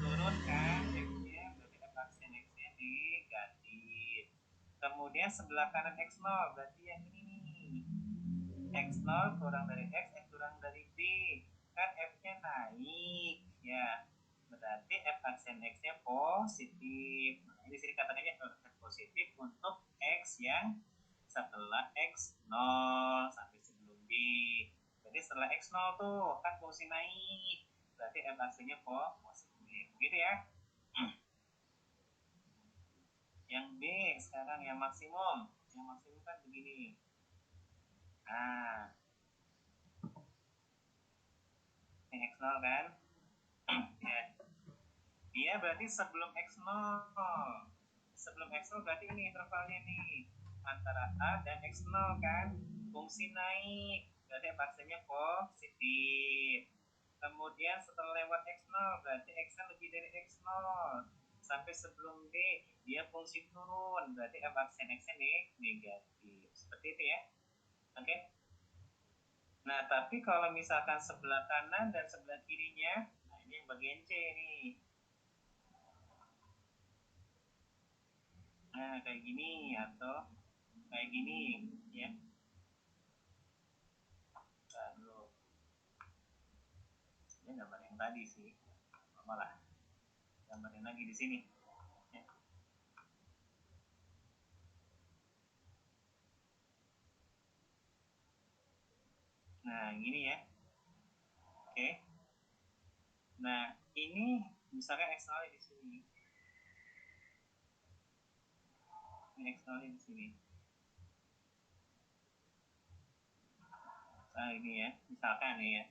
turun kan x-nya, berarti f aksen x-nya negatif. Kemudian sebelah kanan x0 berarti yang ini nih. x0 kurang dari x, kurang dari b. Kan f-nya naik, ya. Berarti f aksen x-nya positif. Nah, di sini katanya f positif untuk x yang setelah x0 sampai sebelum b. Jadi setelah x0 tuh kan fungsi naik. Berarti f aksennya positif. Gitu ya. Yang B sekarang yang maksimum. Yang maksimum kan begini. Nah, ini x0 kan? Ya. Dia berarti sebelum x0. Sebelum x0 berarti ini intervalnya nih. Antara A dan x0 kan? Fungsi naik. Berarti f-nya positif. Kemudian setelah lewat x0 berarti x-nya lebih dari x0. Sampai sebelum D dia fungsi turun. Berarti f-nya negatif. Seperti itu ya. Oke. Nah, tapi kalau misalkan sebelah kanan dan sebelah kirinya, nah ini yang bagian C nih. Nah, kayak gini atau kayak gini ya. Lalu ini gambar yang tadi sih, malah gambarin lagi di sini ya. Nah, gini ya. Oke. Nah, ini misalkan x0 di sini. Ini x0 di sini. Nah, ini ya, misalkan nih ya.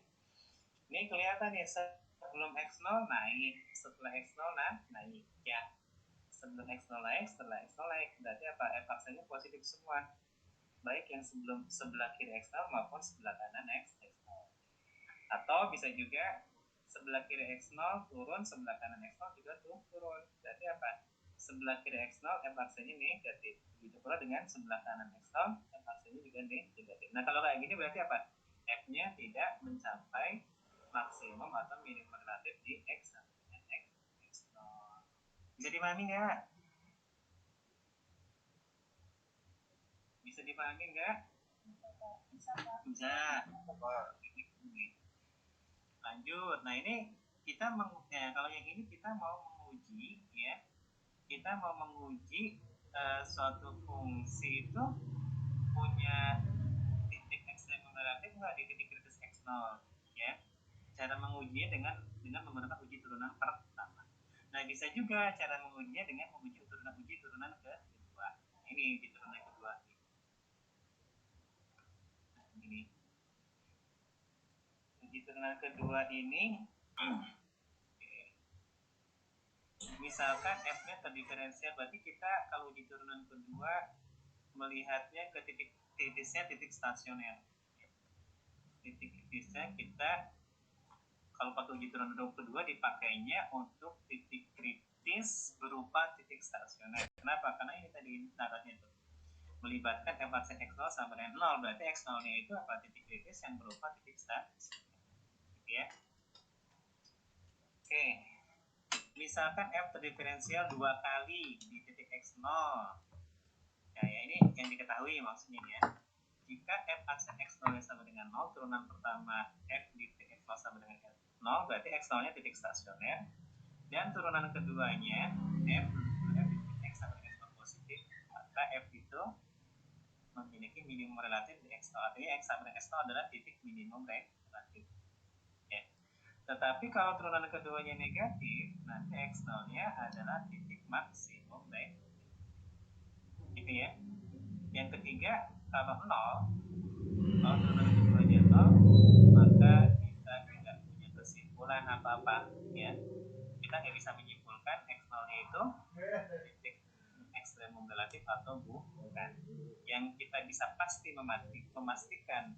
Ini kelihatan ya, sebelum x0 naik, setelah x0 naik ya. Sebelum x0 naik, setelah x0 naik. Berarti apa? F-nya positif semua. Baik yang sebelum sebelah kiri x0 maupun sebelah kanan x0. Atau bisa juga sebelah kiri x0 turun, sebelah kanan x0 juga turun. Berarti apa? Sebelah kiri x0 f-nya negatif. Begitu pula dengan sebelah kanan x0 f-nya juga negatif. Nah, kalau kayak gini berarti apa? F-nya tidak mencapai maksimum atau minimum relatif di x1 dan x0. Bisa dipahami nggak? Bisa dipahami nggak? Bisa. Lanjut. Nah, ini kita kalau yang ini kita mau menguji ya. Kita mau menguji suatu fungsi itu punya titik ekstremum relatif nggak di titik kritis x0 ya. Cara mengujinya dengan menggunakan uji turunan pertama. Nah, bisa juga cara mengujinya dengan menguji turunan kedua. Ini uji turunan kedua. Nah, ini uji turunan kedua ini misalkan f-nya terdiferensial, berarti kita kalau uji turunan kedua melihatnya ke titiknya titik stasioner. Titik kritisnya kita kalau pakai uji turunan kedua dipakainya untuk titik kritis berupa titik stasioner. Kenapa? Karena ini tadi syaratnya tuh melibatkan f aksen x0 sama dengan 0, berarti x0-nya itu apa? Titik kritis yang berupa titik stasioner. Gitu ya. Oke. Misalkan f terdiferensial 2 kali di titik x0. Ya, ini yang diketahui maksudnya ya. Jika f aksen x0 sama dengan 0, turunan pertama f di titik x0 sama dengan 0, berarti x0-nya titik stasioner. Dan turunan keduanya f di titik x sama dengan x0 positif, maka f itu memiliki minimum relatif di x0. Artinya x sama dengan x0 adalah titik minimum relatif. Ya. Tetapi kalau turunan keduanya negatif, nanti x0-nya adalah titik maksimum relatif. Gitu ya. Yang ketiga, kalau turunan keduanya 0, maka kita tidak punya kesimpulan apa-apa ya. Kita nggak bisa menyimpulkan x0-nya itu titik ekstremum relatif atau bukan. Yang kita bisa pasti memastikan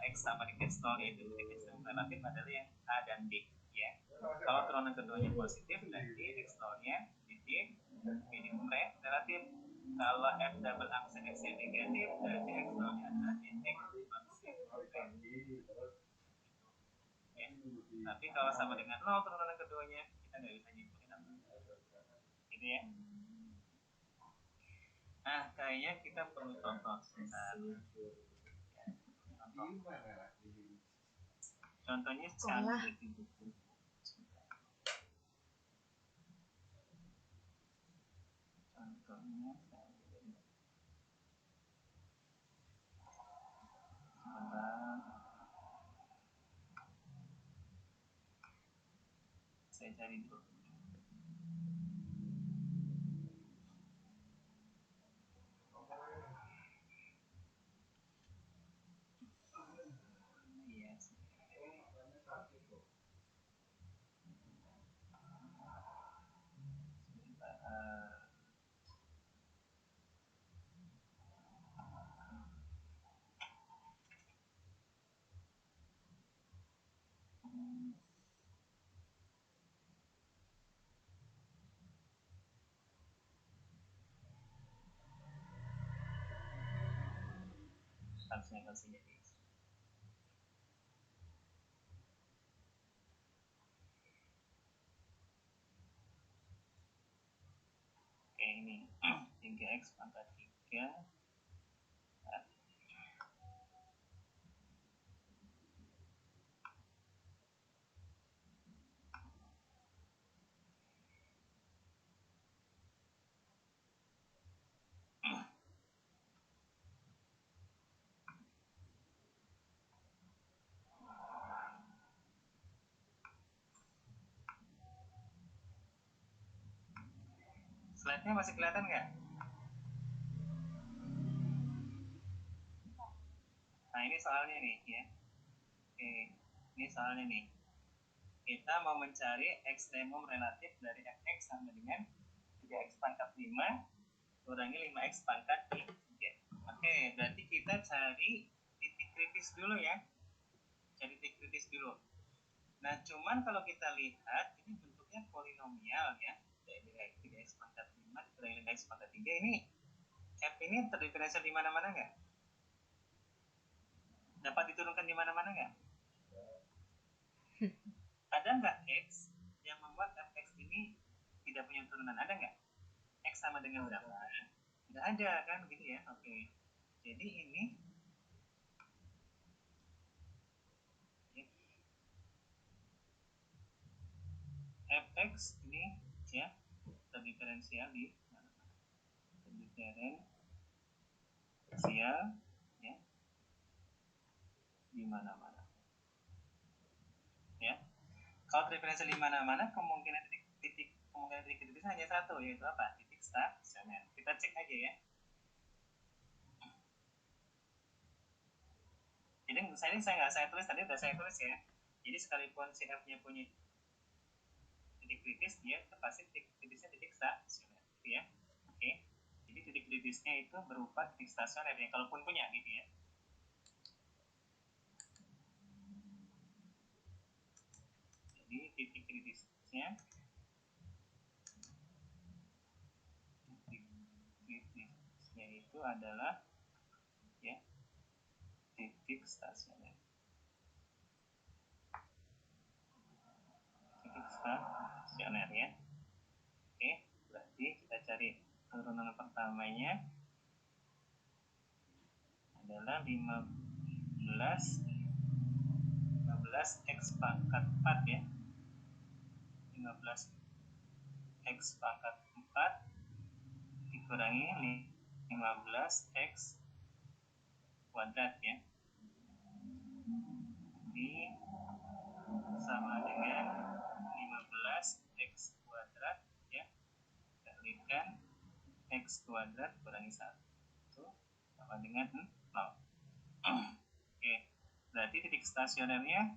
x sama dengan x0 itu titik ekstremum relatif adalah yang A dan B ya. Kalau turunan keduanya positif, nanti x0-nya titik minimum relatif. Kalau f double aksen x yang negatif, berarti x0-nya adalah titik maksimum relatif. Ya. Tapi kalau sama dengan 0 turunan keduanya, kita nggak bisa nyimpulin apa. Gitu ya. Nah, kayaknya kita perlu contoh sebentar. Contohnya sekarang di buku. Contohnya saya cari dulu. Harusnya kasih jadi. Oke, ini 3x pangkat 3 slide-nya masih kelihatan nggak? Nah, ini soalnya nih ya. Oke, ini soalnya nih. Kita mau mencari ekstremum relatif dari fx sama dengan 3x pangkat 5 kurangi 5x pangkat 3. Oke, berarti kita cari titik kritis dulu ya. Cari titik kritis dulu. Nah, cuman kalau kita lihat ini bentuknya polinomial ya. Dari 3x pangkat 5 kurangi 5x pangkat 3 ini f ini terdiferensial di mana-mana nggak? Dapat diturunkan di mana-mana nggak? Ada nggak x yang membuat fx ini tidak punya turunan? Ada nggak? X sama dengan berapa? Nggak ada kan gitu ya. Oke. Jadi ini fx ini ya terdiferensial di mana-mana. Terdiferensial potensial ya di mana-mana. Ya. Kalau diferensial di mana-mana, kemungkinan titik kritis hanya satu, yaitu apa? Titik stasioner. Kita cek aja ya. Jadi saya tulis tadi, udah saya tulis ya. Jadi sekalipun si F-nya punya titik kritis, dia pasti titik kritisnya titik stasioner, gitu ya. Oke. Jadi titik kritisnya itu berupa titik stasioner ya, kalaupun punya gitu ya. Jadi titik kritisnya itu adalah ya titik stasioner. Titik stasioner ya. Oke, berarti kita cari turunan pertamanya adalah 15 X pangkat 4 ya. 15 X pangkat 4 dikurangi 15 X kuadrat ya. Ini sama dengan 15 X kuadrat ya. Kalikan X kuadrat kurangi 1 sama dengan 0. Oke, berarti titik stasionernya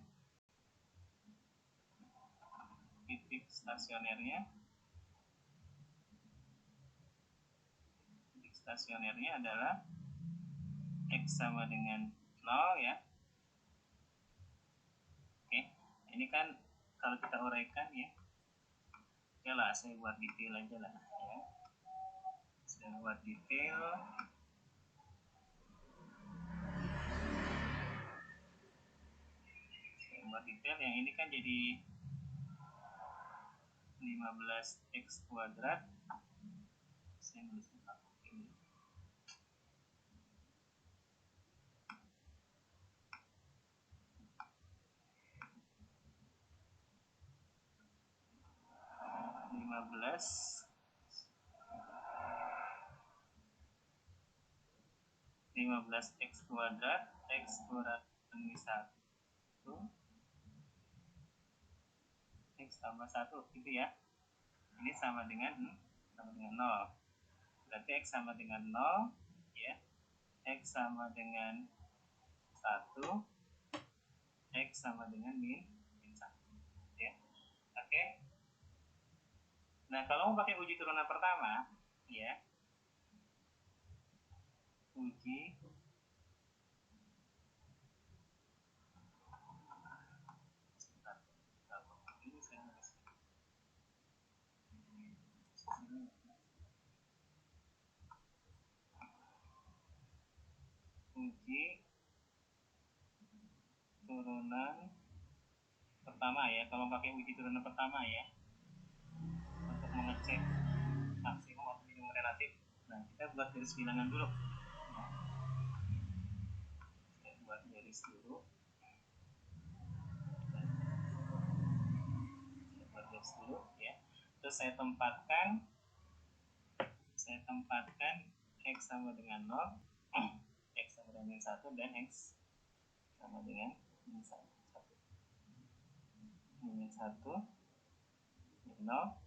adalah X sama dengan 0 ya. Oke, ini kan kalau kita uraikan ya, oke lah, saya buat detail aja lah ya. Saya buat detail. Yang ini kan jadi 15 X kuadrat. Saya nulisnya pakai ini. Lima belas X kuadrat X kurangi 1 X tambah 1 gitu ya. Ini sama dengan 0. Berarti X sama dengan 0 ya. X sama dengan 1, X sama dengan min 1 ya. Oke. Nah, kalau mau pakai uji turunan pertama ya, uji turunan pertama ya. Kalau pakai uji turunan pertama ya, untuk mengecek maksimum atau minimum relatif. Nah, kita buat garis bilangan dulu. Saya buat garis dulu. Ya. Terus saya tempatkan X sama dengan 0, X sama dengan 1, dan X sama dengan min 1. Min 1, min 0,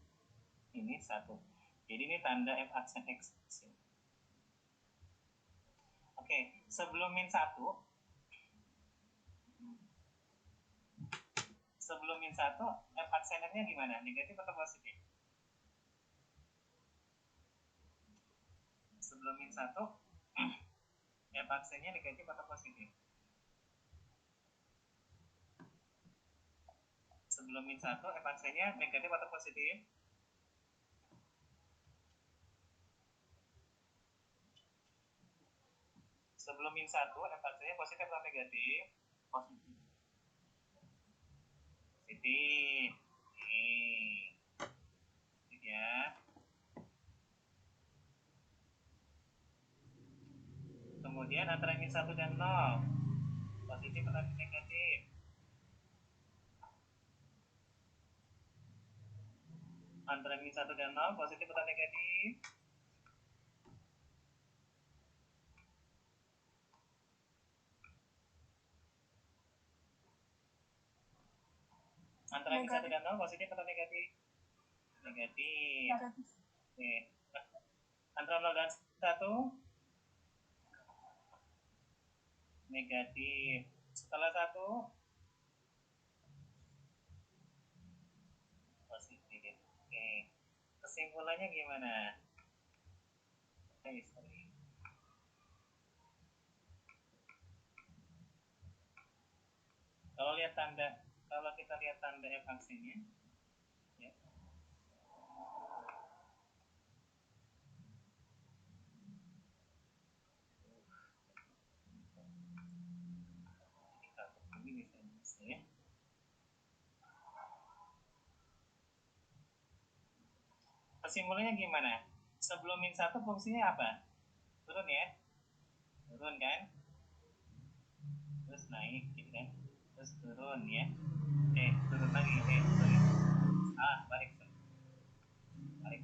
ini 1. Jadi ini tanda F aksen X. Oke, sebelum min 1, F aksenernya gimana? Negatif atau positif? Sebelum min 1, F aksennya negatif atau positif? Sebelum min 1, F aksennya negatif atau positif? Sebelum min 1, F aksennya positif atau negatif? Positif. Positif. Positif ya. Kemudian antara min 1 dan 0, positif atau negatif? Antara min 1 dan 0, positif atau negatif? Antara X1 dan 0 positif atau negatif? Negatif. Oke. Antara 0 dan 1? Negatif. Setelah 1? Positif. Oke. Kesimpulannya gimana? Sorry. Kalau kita lihat tanda F aksennya, ya. Ini bisa ya. Kesimpulannya gimana? Sebelum min 1 fungsinya apa? Turun ya? Turun kan? Terus naik gitu kan? Terus turun ya? Turun lagi. Sorry. Balik.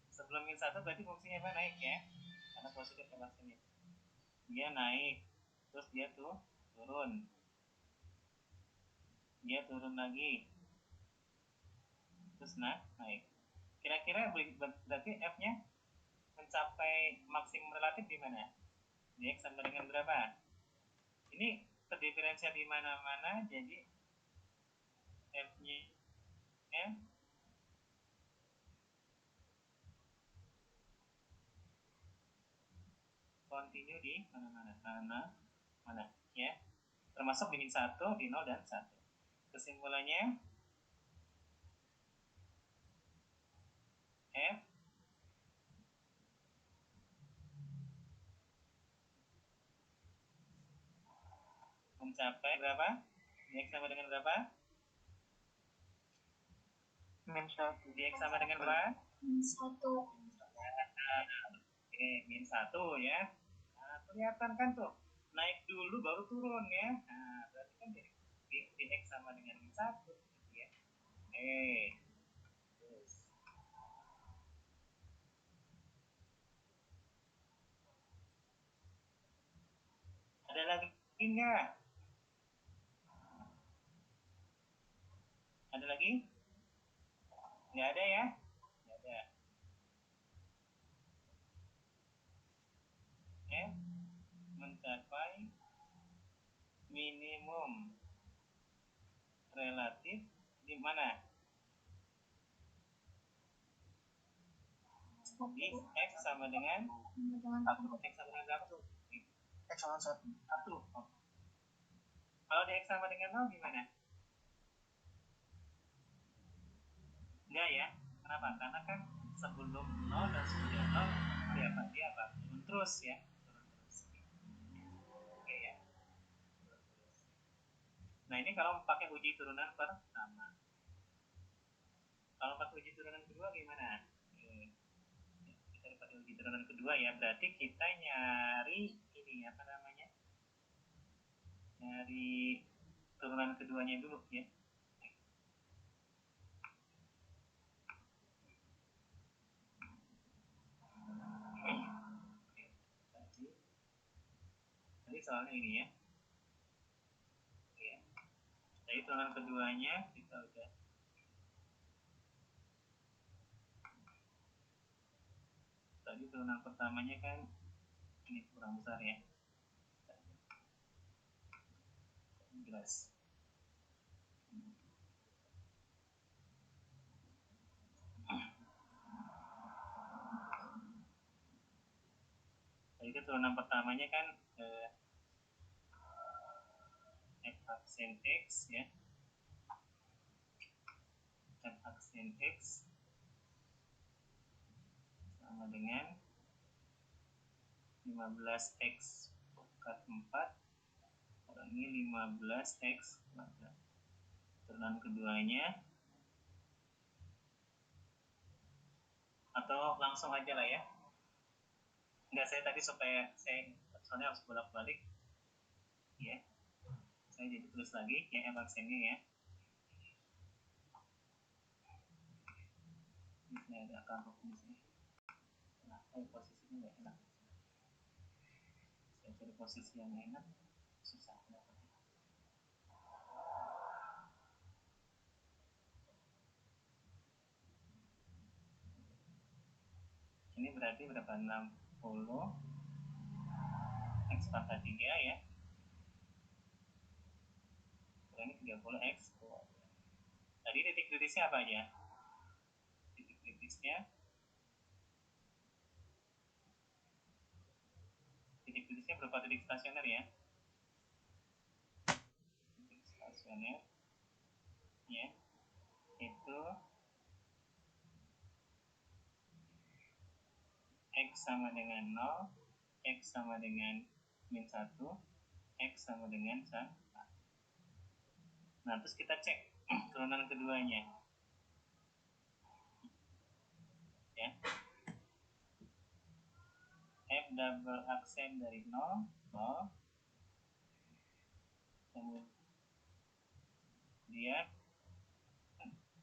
Sebelum min 1 berarti fungsinya apa? Naik ya? Karena positif sama sini. Dia naik. Terus dia turun. Dia turun lagi. Terus naik. Kira-kira berarti F-nya mencapai maksimum relatif di mana? Di X sama dengan berapa? Ini terdiferensial di mana-mana, jadi F-nya continue di mana ya, termasuk di min 1, di 0 dan 1. Kesimpulannya F mencapai berapa? Di X sama dengan berapa? Min 1. Di X sama dengan berapa? Min 1. Min 1 ya. Nah, kelihatan kan tuh, naik dulu baru turun ya. Nah, berarti kan di X sama dengan min 1 gitu ya. Terus ada lagi enggak? Ada lagi? Nggak ada ya? Nggak ada. F mencapai minimum relatif di mana? Di X sama dengan 1. X sama dengan berapa tuh? X sama 1. Kalau di X sama dengan 0 gimana? Enggak ya. Kenapa? Karena kan sebelum 0 dan sesudah 0 dia apa? Turun terus ya. Oke ya. Nah, ini kalau pakai uji turunan pertama. Kalau pakai uji turunan kedua gimana? Kita pakai uji turunan kedua ya. Berarti kita nyari ini apa namanya? Nyari turunan keduanya dulu ya. Tadi soalnya ini ya. Jadi turunan keduanya kita udah. Tadi turunan pertamanya kan ini kurang besar ya. Jelas. Tadi itu turunan pertamanya kan F aksen X ya. F aksen X sama dengan 15X pangkat 4 kurangi 15X kuadrat. Turunan keduanya, atau langsung aja lah ya. Enggak, saya tadi supaya saya soalnya harus bolak-balik ya. Saya jadi tulis lagi yang F aksennya ya. Ini saya ada kantor fungsi. Nah, posisinya nggak enak. Saya cari posisi yang enak. susah dapatnya. Ini berarti berapa? 60 X pangkat 3 ya. Ini 30 X. Tadi titik kritisnya apa aja? Titik kritisnya berapa titik stasioner ya? Titik stasioner ya, itu X sama dengan 0, X sama dengan min 1, X sama dengan 1. Nah, terus kita cek turunan keduanya ya. F double aksen dari 0, 0. Kemudian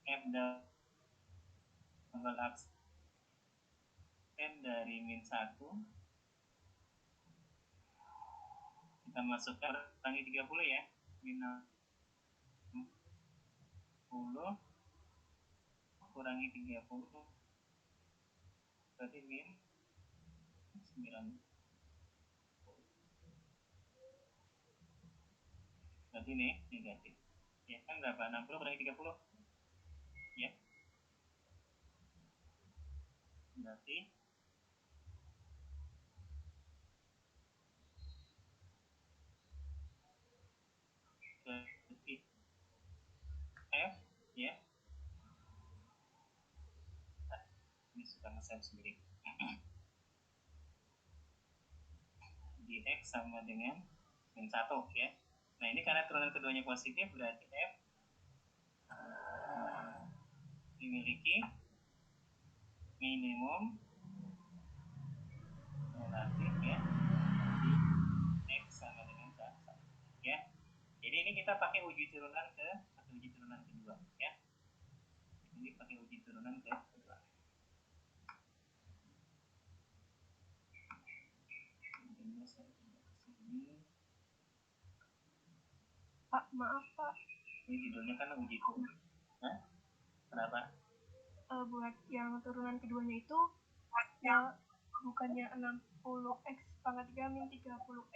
F double aksen dari min 1. Kita masukkan kurangi 30 ya. Min 60 kurangi 30 berarti min 9. Berarti ini negatif. Ya kan berapa? 60 kurangi 30 ya. Berarti F ya. Nah, ini suka nge-save sendiri. Di X sama dengan min 1 ya. Nah, ini karena turunan keduanya positif berarti F memiliki minimum relatif ya di X sama dengan 1 ya. Jadi ini kita pakai uji turunan kedua ya. Ini pakai uji turunan kedua. Pak, maaf Pak. Ini judulnya kan uji turunan. Hah? Kenapa? Buat yang turunan keduanya itu ya bukannya 60 X pangkat 3 min 30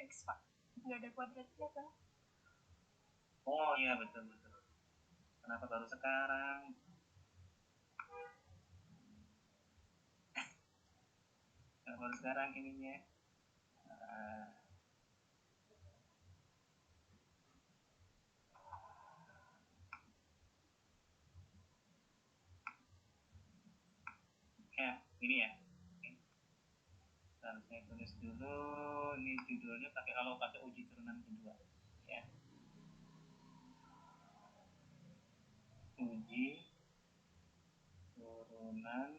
X Pak. Nggak ada kuadratnya kan? Oh iya betul. Kenapa baru sekarang? Kenapa baru sekarang ininya? Ya, ini ya. Harus saya tulis dulu. Ini judulnya kalau pakai uji turunan kedua. Ya. Uji turunan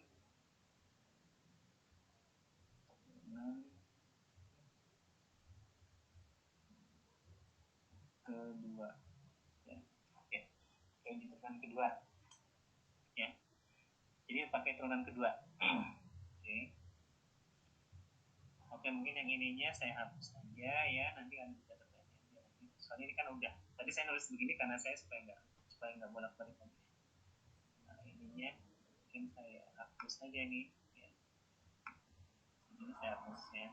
kedua. Ya. Oke. Uji turunan kedua. Ya. Jadi pakai turunan kedua. Oke. Oke, mungkin yang ininya saya hapus saja ya. Nanti kan bisa bertanya. Soalnya ini kan udah. Tadi saya nulis begini karena saya supaya nggak bolak-balik lagi. Nah, ininya mungkin saya hapus saja nih. Ya. Ini saya hapus ya.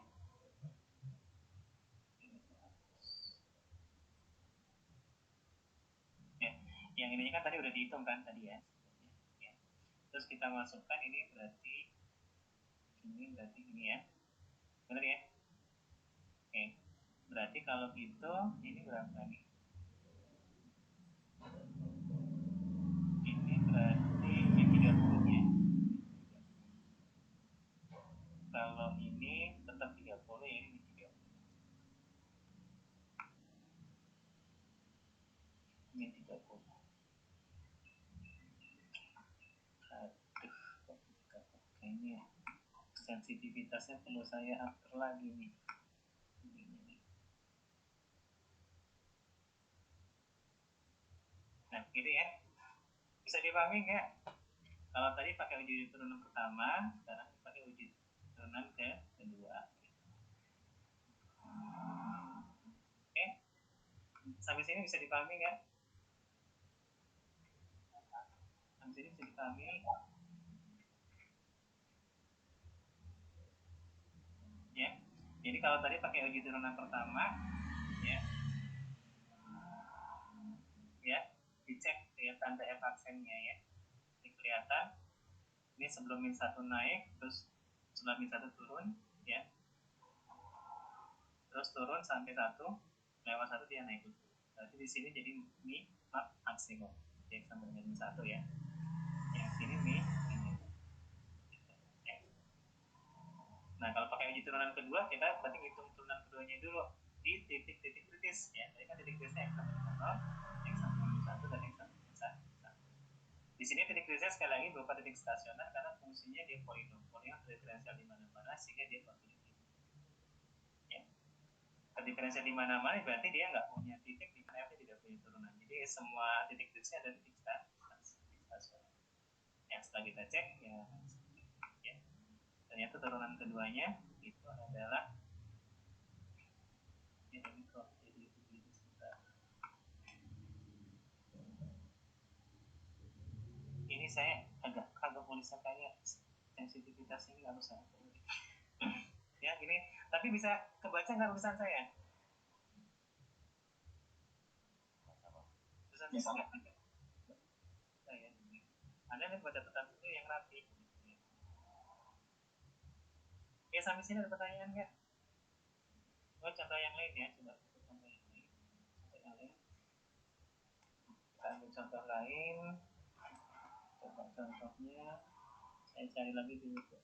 Ya. Yang ininya kan tadi udah dihitung kan tadi ya. Ya. Terus kita masukkan ini berarti ini ya. Benar ya? Oke. Berarti kalau gitu ini berapa nih? Ini berarti ini 30 ya. Kalau ini tetap 30 ya, ini 30. Ini 30. Aduh, kayaknya sensitivitasnya perlu saya atur lagi nih. Nah, gitu ya. Bisa dipahami nggak? Kalau tadi pakai uji turunan pertama, sekarang pakai uji turunan kedua. Oke. Sampai sini bisa dipahami nggak? Sampai sini bisa dipahami? Ya. Jadi kalau tadi pakai uji turunan pertama, ya, dicek ya tanda F aksennya ya. Ini kelihatan. Ini sebelum min 1 naik, terus setelah min 1 turun, ya. Terus turun sampai 1, lewat 1 dia naik dulu. Berarti di sini jadi mi mat maksimum. Jadi sampai dengan min 1 ya. Yang sini mi ini. Nah, kalau pakai uji turunan kedua, kita berarti hitung turunan keduanya dulu di titik-titik kritis ya. Tadi kan titik kritisnya X sama dengan 0, X sama dengan 1, dan X sama dengan 1. Di sini titik kritisnya sekali lagi berupa titik stasioner karena fungsinya dia polinom. Polinom terdiferensial di mana-mana sehingga dia kontinuitas. Ya. Terdiferensial di mana-mana berarti dia nggak punya titik di mana F tidak punya turunan. Jadi semua titik kritisnya ada titik stasioner. Yang setelah kita cek ya, ternyata turunan keduanya itu adalah ini kok jadi sebentar. Ini saya agak tulisnya kayak sensitivitas ini nggak usah ya gini, tapi bisa kebaca nggak tulisan saya? Tulisan saya nggak saya Anda nih baca catatan itu yang rapi. Oke, sampai sini ada pertanyaan nggak? Oh, contoh yang lain ya, coba contoh yang lain. Kita ambil contoh lain. Coba contohnya, saya cari lagi di buku.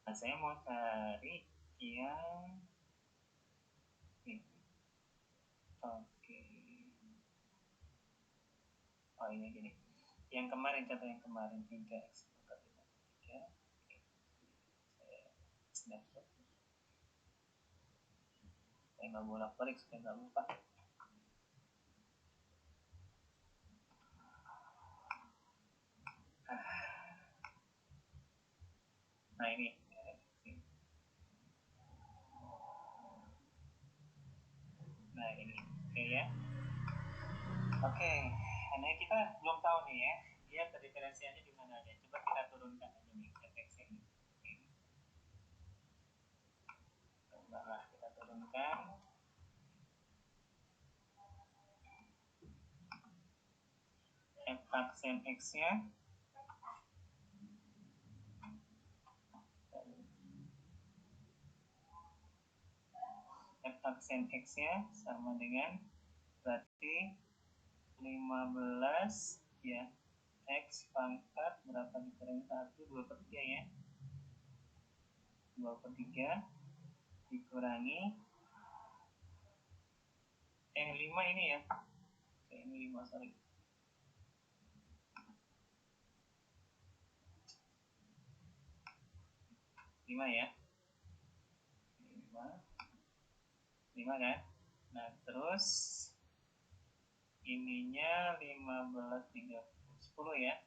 Nah, saya mau cari yang ini. Oke. Oh, ini gini. Yang kemarin, contoh yang kemarin 3x pangkat 53. Saya snapshot. Saya nggak bolak-balik supaya nggak lupa. Nah, ini. Nah, ini. Oke ya. Oke. Nah, kita belum tahu nih ya. Dia terdiferensialnya di mana aja. Coba kita turunkan aja nih fx ini. Coba kita turunkan. F aksen x-nya. F aksen x-nya sama dengan berarti 15 ya, X pangkat berapa dikurangi 1, 2/3 ya, 2/3 dikurangi 5 ini ya, ini 5 sorry, 5 ya, 5 kan. Nah, terus ininya 15, 30, 10 ya,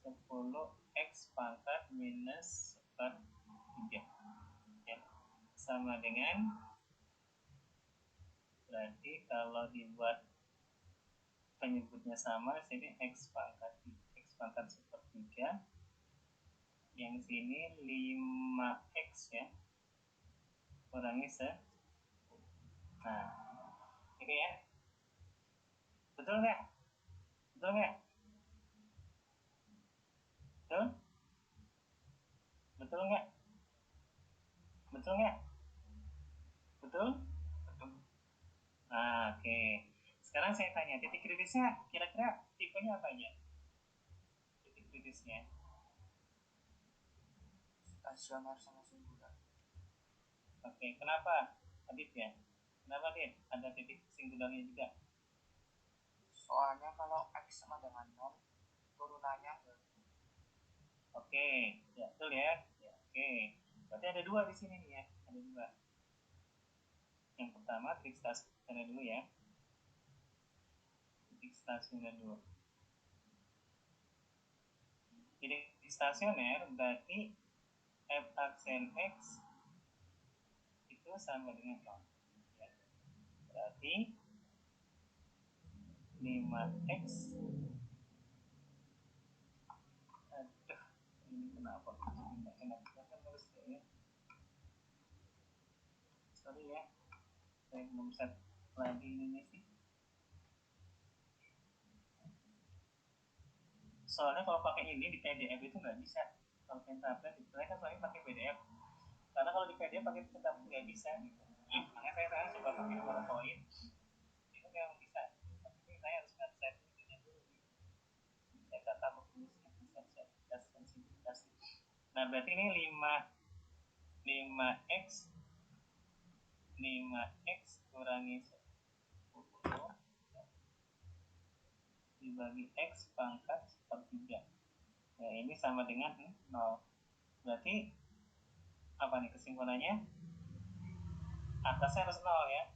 10 X pangkat minus 1/3 ya, sama dengan, berarti kalau dibuat penyebutnya sama, sini X pangkat 1/3, yang sini 5x ya, kurangi nah ini ya, betul nggak? Betul nggak? Betul? Betul nggak? Betul nggak? Betul? Betul. Nah, oke. Sekarang saya tanya, titik kritisnya kira-kira tipenya apa aja? Titik kritisnya stasioner sama singular. Oke, kenapa Adit ya? Kenapa Adit? Ada titik singularnya juga? Soalnya kalau X sama dengan 0, turunannya Oke, ya betul ya. Ya, oke. Berarti ada 2 di sini nih ya. Ada 2. Yang pertama titik stasioner dulu ya. titik stasioner dulu. Titik stasioner berarti f aksen x itu sama dengan 0. Ya. Berarti 5x. Aduh, ini kenapa jadi nggak enak kan nulis ya. Sorry ya, saya belum set lagi ini sih. Soalnya kalau pakai ini di PDF itu nggak bisa. Kalau tablet itu saya kan soalnya pakai PDF. Karena kalau di PDF pakai tetap nggak bisa gitu. Makanya saya sekarang coba pakai PowerPoint. Itu memang bisa. Tapi saya harus set ininya dulu. Saya kata tulisnya set sensitivitas. Nah berarti ini 5x 5x kurangi 10 dibagi x pangkat sepertiga. Ya ini sama dengan 0. Berarti apa nih kesimpulannya? Atasnya harus 0 ya.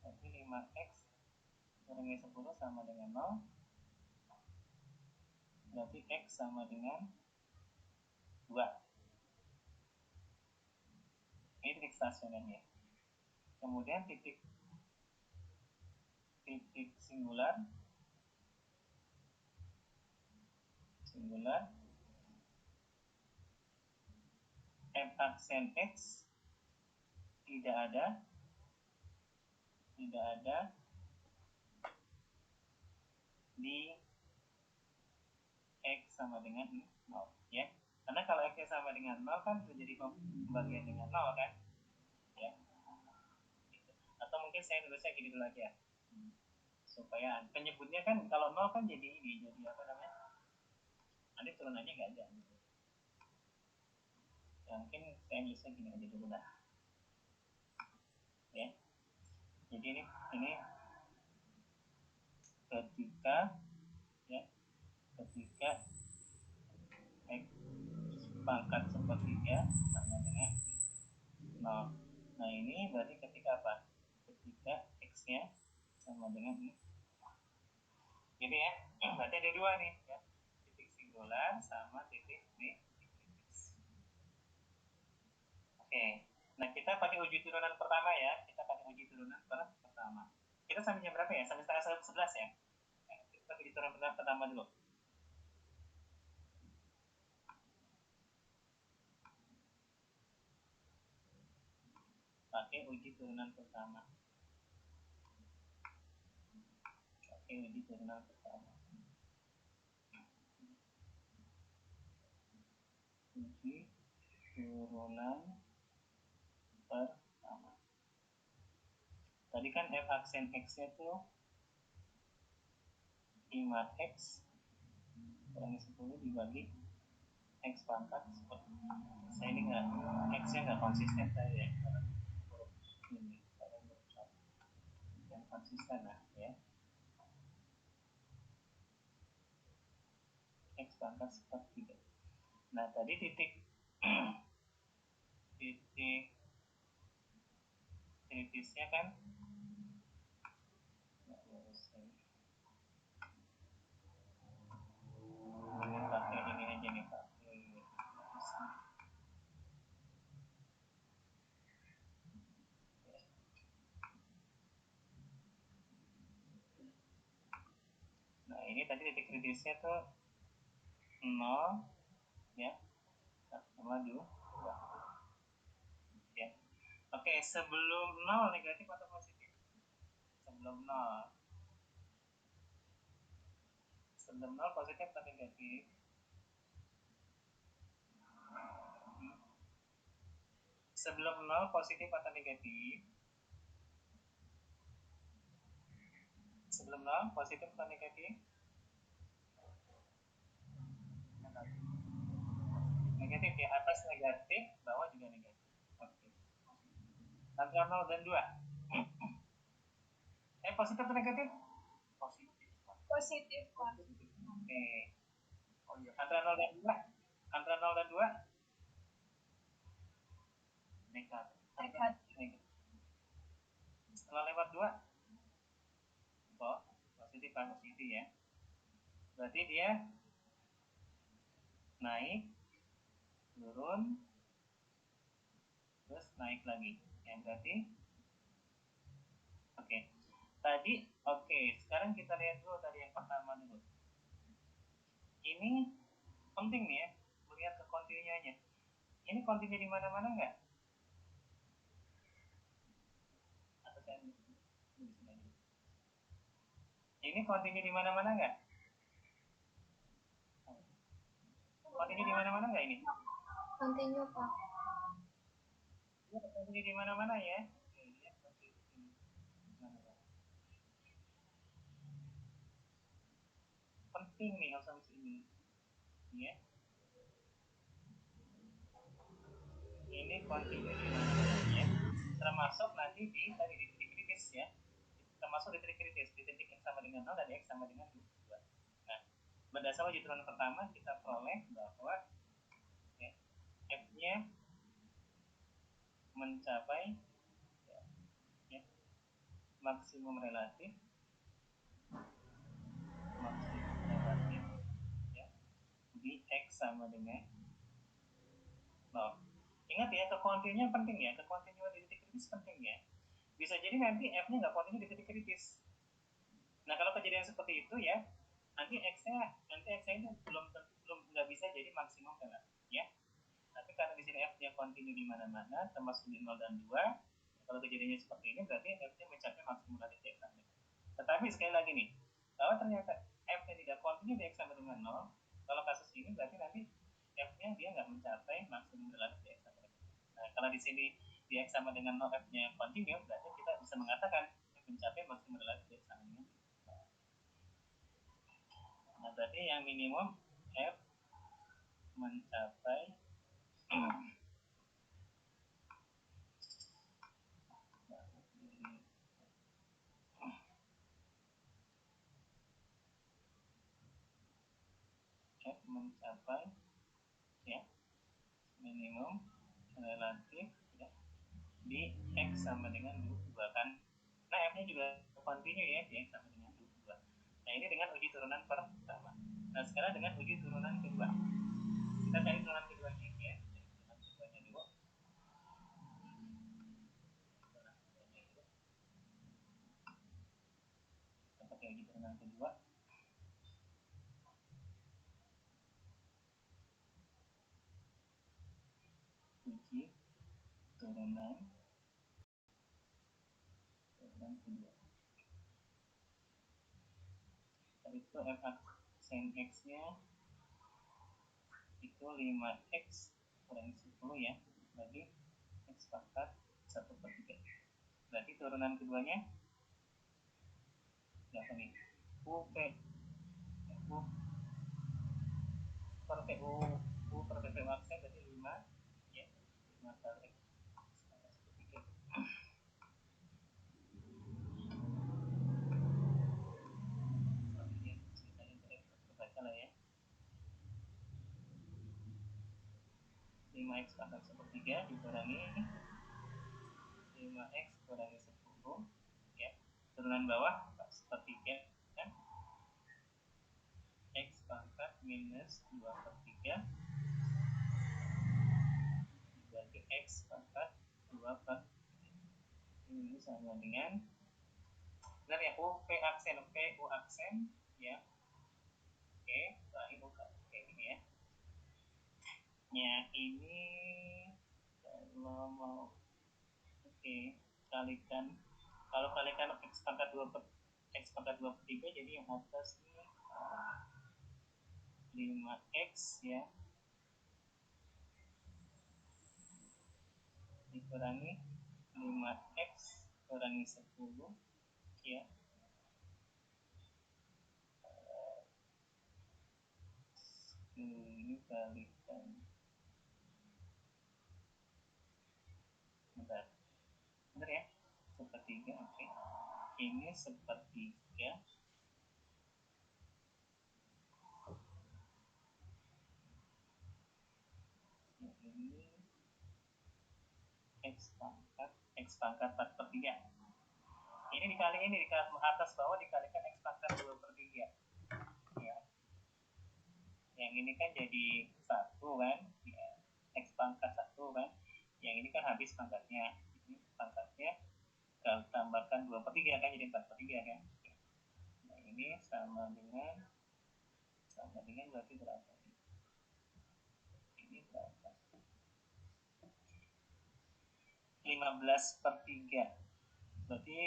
Berarti 5x kurangi 10 sama dengan 0. Berarti x sama dengan 2. Ini titik stasionernya. Kemudian titik singular f aksen x tidak ada di x sama dengan 0 ya. Karena kalau x sama dengan 0 kan menjadi pembagian dengan 0 kan ya. Atau mungkin saya tulisnya gini dulu aja supaya penyebutnya kan kalau 0 kan jadi ini, jadi apa namanya, nanti turunannya nggak ada ya. Mungkin saya tulisnya gini aja dulu lah ya. Jadi ini ketika x pangkat sepertiga sama dengan 0. Nah ini berarti ketika apa? Ketika x-nya sama dengan ini. Jadi ya, berarti ada dua nih ya. Titik singular sama titik kritis. Oke. Nah kita pakai uji turunan pertama ya. Kita sampai jam berapa ya? Sampai setengah 11 ya. Kita pakai uji turunan pertama dulu. Pakai uji turunan pertama. Uji turunan pertama. Tadi kan f aksen x-nya itu 5x kurangi 10 dibagi x pangkat. Saya ini x-nya nggak konsisten saya ya. Ini yang konsisten lah ya. X pangkat sepertiga. Nah tadi titik kritisnya kan pakai ini aja nih Pak. Nah ini tadi titik kritisnya tuh 0 ya, sama 2 ya. Oke, sebelum 0 negatif atau positif? Sebelum 0 positif atau negatif? Sebelum 0 positif atau negatif? Sebelum 0 positif atau negatif? Negatif ya, atas negatif, bawah juga negatif. Oke. Antara 0 dan 2. Positif atau negatif? Positif, Pak. Oke. Oh iya. Antara 0 dan 2? Antara 0 dan 2? Negatif. Setelah lewat 2? pangkat itu ya. Berarti dia naik, turun, terus naik lagi. Ya, berarti oke. Tadi oke, sekarang kita lihat dulu tadi yang pertama dulu. Ini penting nih ya, melihat ke kontinunya. Ini kontinu di mana-mana nggak? Atau saya ini kontinu di mana-mana nggak? Kontinu di mana-mana nggak ini? Kontinu, Pak. Ya, kontinu di mana-mana ya. Penting nih asumsi ini. Ya. Ini kontinu di mana-mana ya. Termasuk nanti di tadi di titik kritis ya. Termasuk di titik kritis, di titik X sama dengan 0 dan X sama dengan 2. Nah, berdasarkan uji turun pertama kita peroleh bahwa ya, F-nya mencapai ya, maksimum relatif ya, di X sama dengan 0. Ingat ya, kekontinuan penting ya, kekontinuan di titik kritis penting ya. Bisa jadi nanti F-nya nggak kontinu di titik kritis. Nah, kalau kejadian seperti itu ya, nanti X-nya itu belum nggak bisa jadi maksimum relatif ya. Tapi karena di sini F-nya kontinu di mana-mana, termasuk di 0 dan 2, kalau kejadiannya seperti ini berarti F-nya mencapai maksimum relatif X. Tetapi sekali lagi nih, kalau ternyata F-nya tidak kontinu di X sama dengan 0, kalau kasus ini berarti nanti F-nya dia nggak mencapai maksimum relatif di X sama dengan 0. Nah, kalau di sini di X sama dengan 0 F-nya kontinu, berarti kita bisa mengatakan mencapai maksimum relatif di X sama dengan 0. Nah, berarti yang minimum F mencapai F mencapai ya minimum relatif ya di X sama dengan 2 kan. Nah, F-nya juga kontinu ya di X sama dengan 2. Nah, ini dengan uji turunan pertama. Nah, sekarang dengan uji turunan kedua. Kita cari turunan keduanya ya. Turunan keduanya dulu. Kita pakai uji turunan kedua. Uji turunan kedua. Tadi itu F aksen X-nya itu 5X kurang 10 ya. Berarti X pangkat 1/3. Berarti turunan keduanya berapa nih? U per P maksnya berarti 5 ya. 5 kali X pangkat 1/3. Baca lah ya. 5X pangkat 1/3 dikurangi 5X kurangi 10 ya. Turunan bawah 1/3 kan. X pangkat minus 2/3 dibagi X pangkat 2/3. Ini sama dengan benar ya, P aksen ya. Oke, terakhir oke ini ya. Ya, ini kalau mau oke, kalikan kalau kalikan X pangkat 2/3 jadi yang atas ini 5X ya dikurangi 5X kurangi 10 ya. Ini kalikan bentar ya, 1/3 oke. Ini 1/3 ini X pangkat 4/3. Ini dikali atas bawah dikalikan X pangkat 2/3 ya. Yang ini kan jadi 1 kan ya, X pangkat 1 kan, yang ini kan habis pangkatnya, ini pangkatnya kalau tambahkan 2/3 kan jadi 4/3 kan. Nah ini sama dengan berarti berapa ini berapa, 15/3 berarti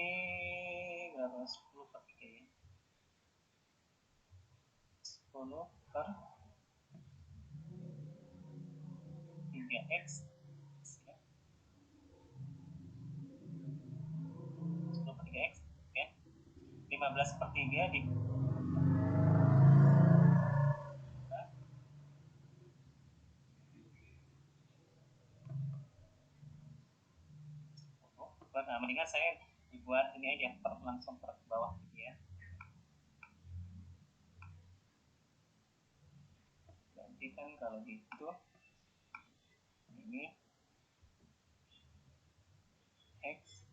berapa, 10/3 ya, 10/3x ya. 10/3x ya, 15/3 di 10. Nah, mendingan saya dibuat ini aja langsung per bawah gitu ya. Nanti kan kalau gitu ini X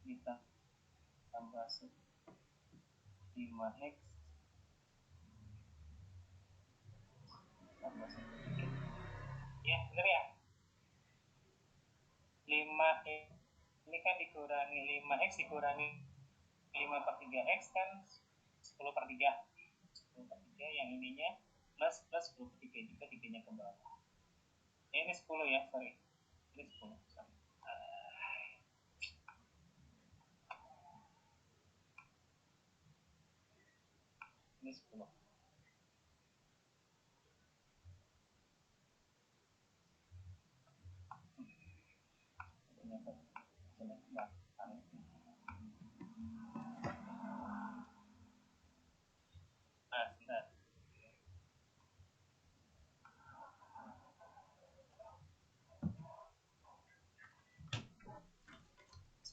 kita tambah 5x tambah 1 ya, bener ya, 5 ini kan dikurangi 5x dikurangi 5/3x kan 10/3 yang ininya plus 10/3 juga 3 nya ke bawah ya, ini 10 ya, sorry ini 10 sorry. Ini 10 sebentar.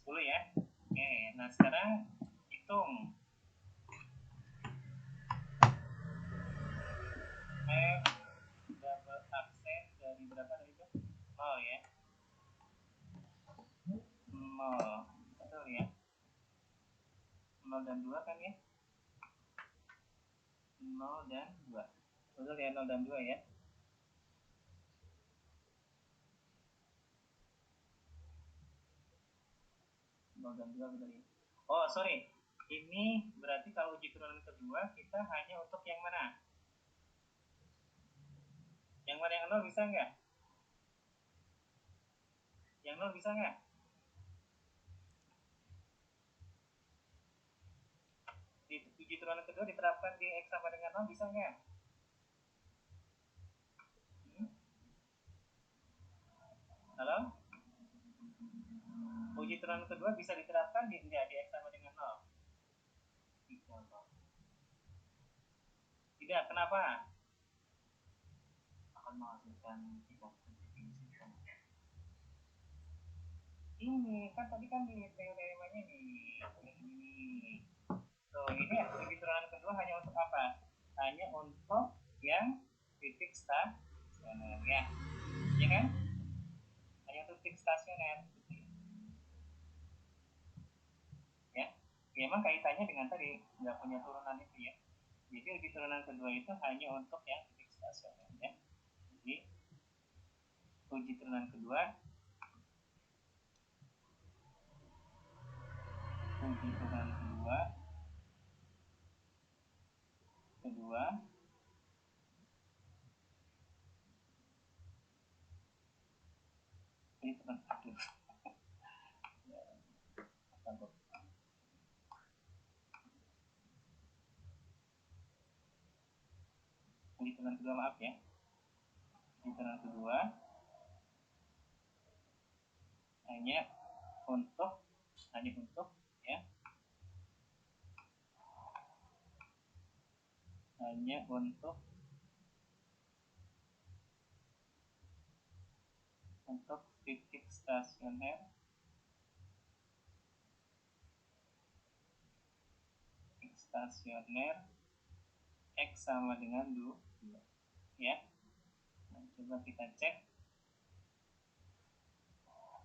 10 ya. Oke, nah sekarang hitung F double aksen dari berapa tadi itu? 0 ya. 0, betul ya. 0 dan 2 kan ya? 0 dan 2. Betul ya, 0 dan 2 ya. Dan 2 betul ya. Oh, sorry. Ini berarti kalau uji turunan kedua kita hanya untuk yang mana? Yang mana yang 0 bisa nggak? Yang 0 bisa nggak? Di uji turunan kedua diterapkan di X sama dengan 0 bisa nggak? Halo? Uji turunan kedua bisa diterapkan di X sama dengan 0? Tidak, kenapa? Akan menghasilkan tidak ini kan tadi kan di teoremanya nih ini. Tuh, ini uji turunan kedua hanya untuk apa? Hanya untuk yang titik stasioner ya. Ya kan? Hanya untuk titik stasioner. Ya. Memang kaitannya dengan tadi nggak punya turunan itu ya. Jadi uji turunan kedua itu hanya untuk yang titik stasioner ya. Jadi uji turunan kedua ini teman aduh uji turunan kedua maaf ya, uji turunan kedua hanya untuk ya, hanya untuk titik stasioner X sama dengan 2 ya. Nah, coba kita cek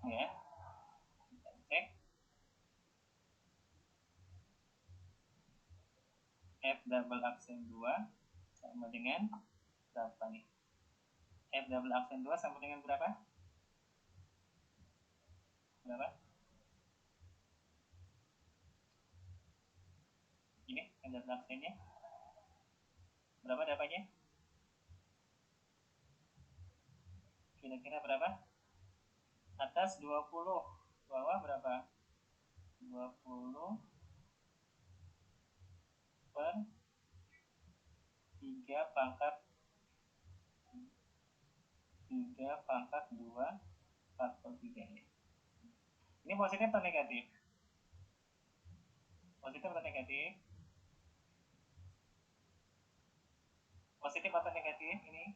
ya, kita cek F double aksen 2 sama dengan berapa nih? F double aksen 2 sama dengan berapa? Berapa? Ini F double aksennya. Berapa dapatnya? Kira-kira berapa? Atas 20, bawah berapa? 20 per 3 pangkat 2 faktor 3 ya. Ini positif atau negatif? Positif atau negatif? Positif atau negatif ini?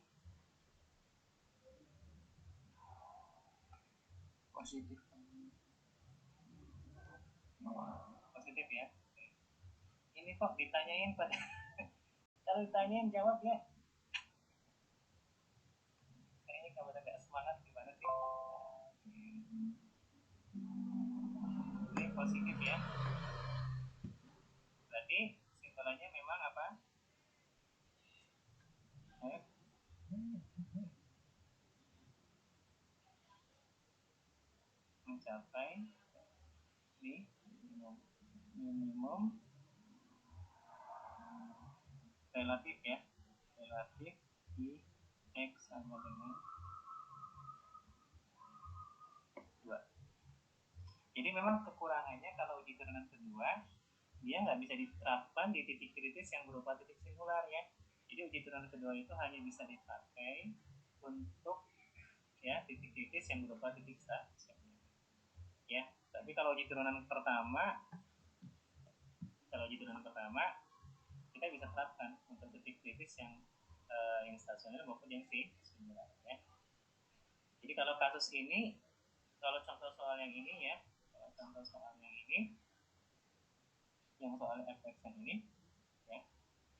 Positif. Positif ya. Ini kok ditanyain pada kalau ditanyain jawab ya. Kayaknya kamu agak semangat gimana sih? Ini positif ya. Berarti kesimpulannya memang apa? Mencapai di minimum relatif ya, relatif di X sama dengan 2. Jadi memang kekurangannya kalau uji turunan kedua dia nggak bisa diterapkan di titik kritis yang berupa titik singular ya. Jadi uji turunan kedua itu hanya bisa dipakai untuk ya titik kritis yang berupa titik stasioner ya. Tapi kalau uji turunan pertama kita bisa terapkan untuk titik kritis yang stasioner maupun yang singular ya. Jadi kalau kasus ini, kalau contoh soal yang ini ya, contoh soal yang ini, yang soal fx yang ini ya.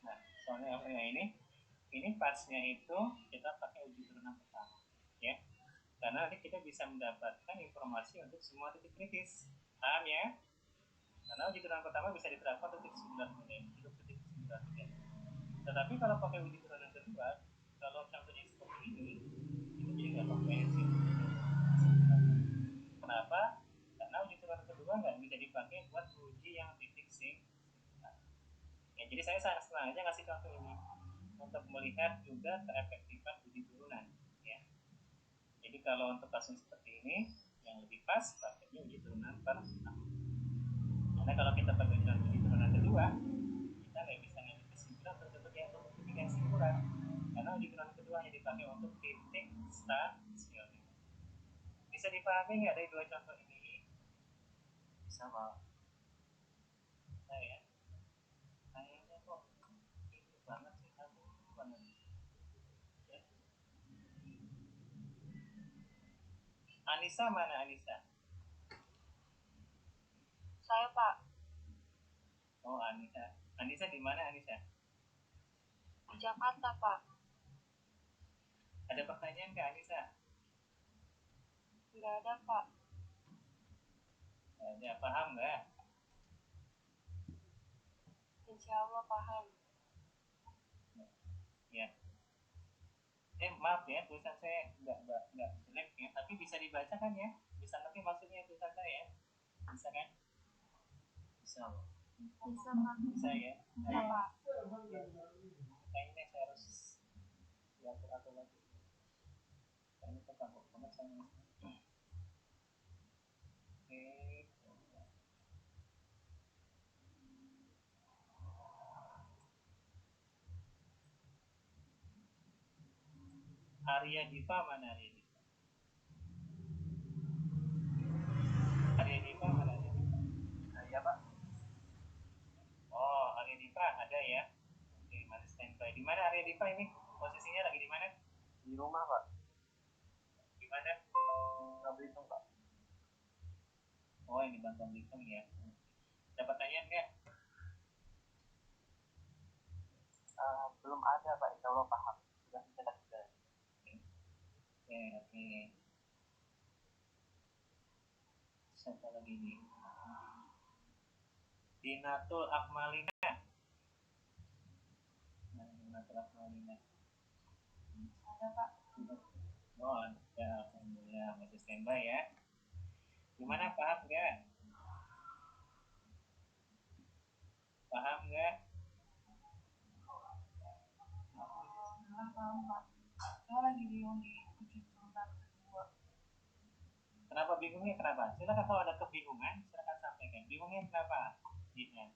Nah, soalnya apa yang ini pasnya itu kita pakai uji turunan pertama ya. Karena nanti kita bisa mendapatkan informasi untuk semua titik kritis. Paham ya? Karena uji turunan pertama bisa diterapkan untuk titik singular ya. Tetapi kalau pakai uji turunan kedua, kalau contohnya seperti ini jadi nggak komprehensif. Kenapa? Karena uji turunan kedua nggak bisa dipakai buat uji yang titik singular. Ya, jadi saya sangat senang aja ngasih contoh ini untuk melihat juga keefektifan uji turunan. Ya. Jadi kalau untuk kasus seperti ini, yang lebih pas pakainya uji turunan pertama. Karena kalau kita pakai uji turunan kedua, kita nggak bisa ngambil kesimpulan untuk titik yang singular. Karena uji turunan kedua hanya dipakai untuk titik stasioner. Bisa dipahami nggak dari dua contoh ini? Bisa Pak. Nah ya, kayaknya kok ini banget sih kamu banget. Ya. Anissa mana Anissa? Saya Pak. Oh Anissa. Anissa di mana Anissa? Di Jakarta Pak. Ada pertanyaan ke Anissa? Nggak ada Pak. Ada, paham nggak? Insya Allah paham. Ya. Maaf ya, tulisan saya nggak jelek ya, tapi bisa dibaca kan ya? Bisa ngerti maksudnya tulisan saya? Bisa kan? Bisa Pak. Bisa Pak. Bisa ya? Bisa Pak. Kayaknya saya harus diatur-atur lagi. Kayaknya keganggu banget saya. Oke. Arya Diva mana Arya Diva? Arya Diva mana Arya Diva? Iya Pak. Oh, Arya Diva ada ya? Oke, mana standby? Di mana Arya Diva ini? Posisinya lagi di mana? Di rumah Pak. Di mana? Nggak Belitung Pak. Oh, ini Bangka Belitung ya. Ada pertanyaan nggak? Belum ada Pak. Insya Allah paham. Sudah mencetak juga. Oke. Siapa lagi nih? Dinatul Akmalina. masalah Nina? Ada Pak. Oh, ya, alhamdulillah masih standby ya. Gimana, paham nggak? Paham nggak? Belum paham Pak. Saya lagi bingung di uji turunan kedua. Kenapa bingungnya kenapa? Silakan kalau ada kebingungan, silakan sampaikan. Bingungnya kenapa? Dina.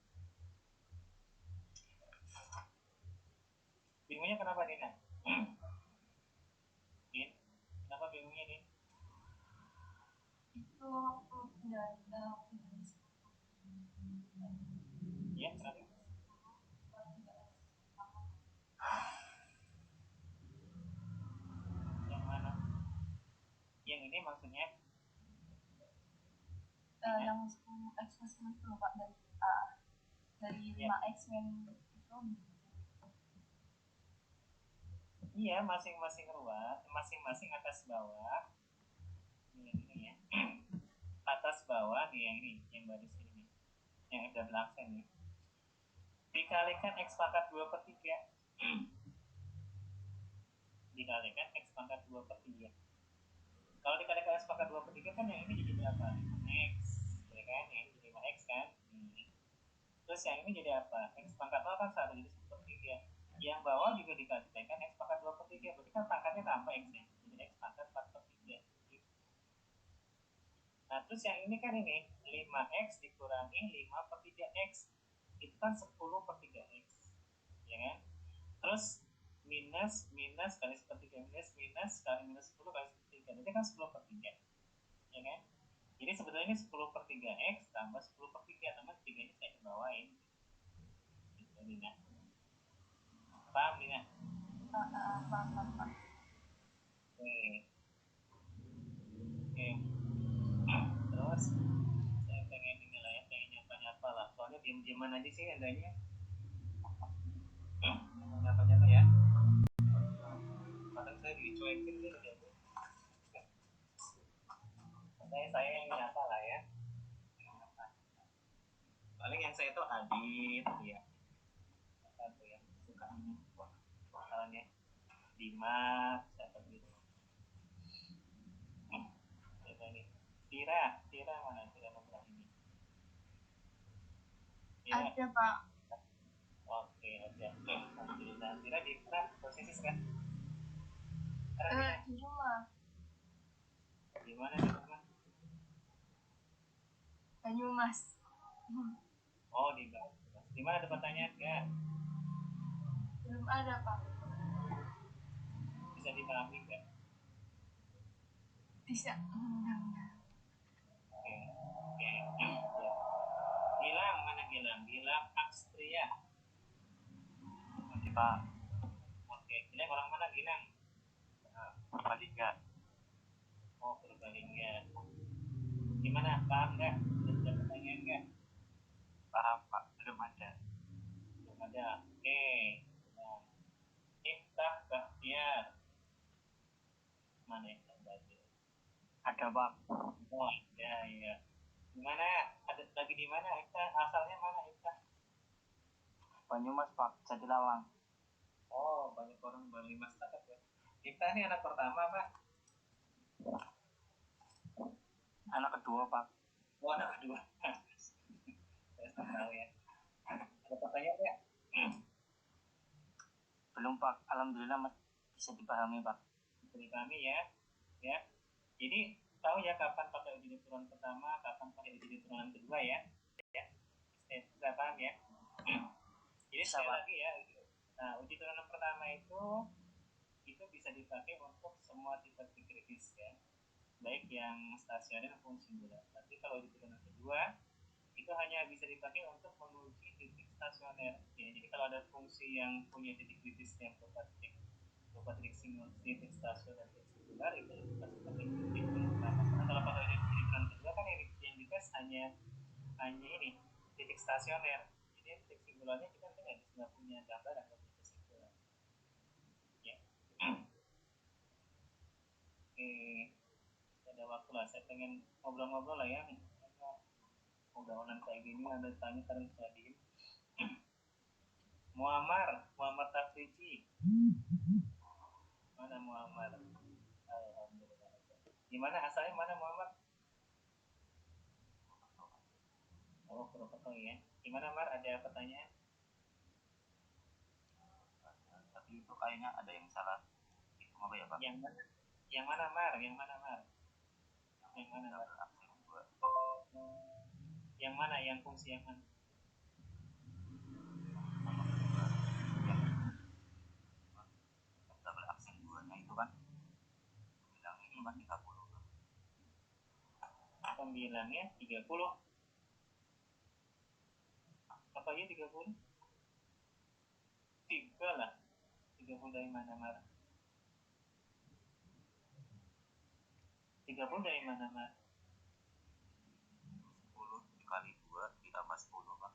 Bingungnya kenapa, Dina? Din, kenapa bingungnya, Din? Itu udah Ya, kenapa? Yang mana? Yang ini maksudnya? yang 10x plus 10 itu loh Pak, dari dari 5x yang itu. Iya, masing-masing ruas, masing-masing atas bawah. Ini ya. Atas bawah nih yang ini, yang baris ini, yang double aksen nih. Dikalikan x pangkat 2 per 3. Dikalikan x pangkat 2 per 3. Kalau dikalikan x pangkat 2 per 3 kan yang ini jadi berapa? X, ya kan? Yang ini jadi 5x kan? Terus yang ini jadi apa? X pangkat 0 kan 1, jadi 1 per 3. Yang bawah juga dikalikan x pangkat 2 per 3. Berarti kan pangkatnya tambah x ya. Jadi x pangkat 4 per 3. Nah, terus yang ini kan ini 5x dikurangi 5 per 3x. Itu kan 10 per 3x. Ya kan? Terus minus kali sepertiga minus kali minus 10 kali sepertiga, berarti kan 10 per 3, ya kan? Jadi sebetulnya ini 10 per 3x tambah 10 per 3, tambah 3 nya saya kebawain gitu, Dina. Paham, Dina? Paham. Oke. Terus saya pengen ini lah ya, pengen nyapa-nyapa lah, soalnya diem-dieman aja sih adanya. Nyapa-nyapa ya. Kadang saya dicuekin gitu ya. Saya yang nyapa lah ya. Paling yang saya tuh Adit ya. Satu yang suka ini soalnya Dimas siapa gitu. Siapa ini? Tira mana? Tira nomor ini. Tira. Ada Pak. Oke, ada. Alhamdulillah. Tira di mana posisi sekarang? Di rumah. Di mana di rumah? Banyumas. Oh, di Banyumas. Di mana ada pertanyaan enggak? Belum ada Pak. Bisa dipahami enggak? Bisa. Oke. Oke. Ya. Gilang mana Gilang? Gilang Akstria. Pak. Oke, Gilang orang mana Gilang? Purbalingga. Oh, Purbalingga. Gimana? Paham nggak? Ada pertanyaan nggak? Paham Pak, belum ada. Belum ada. Oke. Nah, Iftah Bahtiar. Mana Iftah Bahtiar? Ada Pak. Oh, ya. Gimana? Ada lagi di mana Iftah? Asalnya mana Iftah? Banyumas Pak, Jatilawang. Oh, banyak orang Banyumas takut ya. Iftah ini anak pertama Pak? Anak kedua Pak. Oh, anak kedua. Saya tahu ya. Ada pertanyaan ya? Belum Pak, alhamdulillah bisa dipahami Pak. Bisa dipahami ya, ya. Jadi tahu ya kapan pakai uji turunan pertama, kapan pakai uji turunan kedua ya, ya. Bisa paham ya? Jadi sekali lagi ya, nah uji turunan pertama itu bisa dipakai untuk semua tipe kritis ya, baik yang stasioner maupun singular. Tapi kalau uji turunan kedua itu hanya bisa dipakai untuk menguji titik stasioner ya. Jadi kalau ada fungsi yang punya titik kritisnya berupa titik singular, titik stasioner dan titik singular, itu pasti pakai titik pertama. Karena kalau pakai titik kedua kan yang dites hanya ini titik stasioner. Jadi titik singularnya kita nggak punya gambaran, nggak punya kesimpulan ya. Oke, ada waktu lah, saya pengen ngobrol-ngobrol lah ya. Udah online kayak gini, ada tanya kadang bisa diem. Muammar Tafriqi. Mana Muammar? Alhamdulillah. Gimana asalnya mana Muammar? Oh, Purwokerto ya. Gimana Mar? Ada pertanyaan? Tapi itu kayaknya ada yang salah. Itu apa ya Pak? Yang mana? Yang mana Mar? Yang mana Mar? Yang mana Mar? Absen 2. Yang mana? Yang fungsi yang mana? Double absen 2-nya itu kan bilangnya itu kan 30. Pembilangnya 30. Apa aja 30? 3 lah. 30 dari mana Mar? 30 dari mana Mar? 10 dikali 2 ditambah 10 Pak.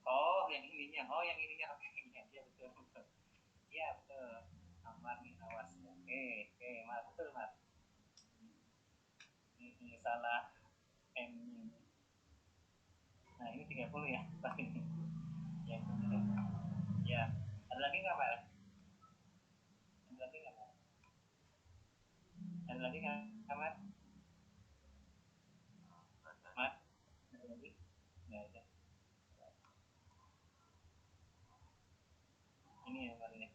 Oh, yang ininya. Oh, yang ininya. Oke, iya betul betul. Iya betul. Amar nih awas. Oke, Mar betul Mar. Ini salah M. Nah, ini 30 ya. Yang betul. Ya. Ada lagi nggak Mar? Ada lagi nggak Mar? Ada lagi nggak Mar? Mar? Ada lagi? Nggak ada. Ini ya Mar ya.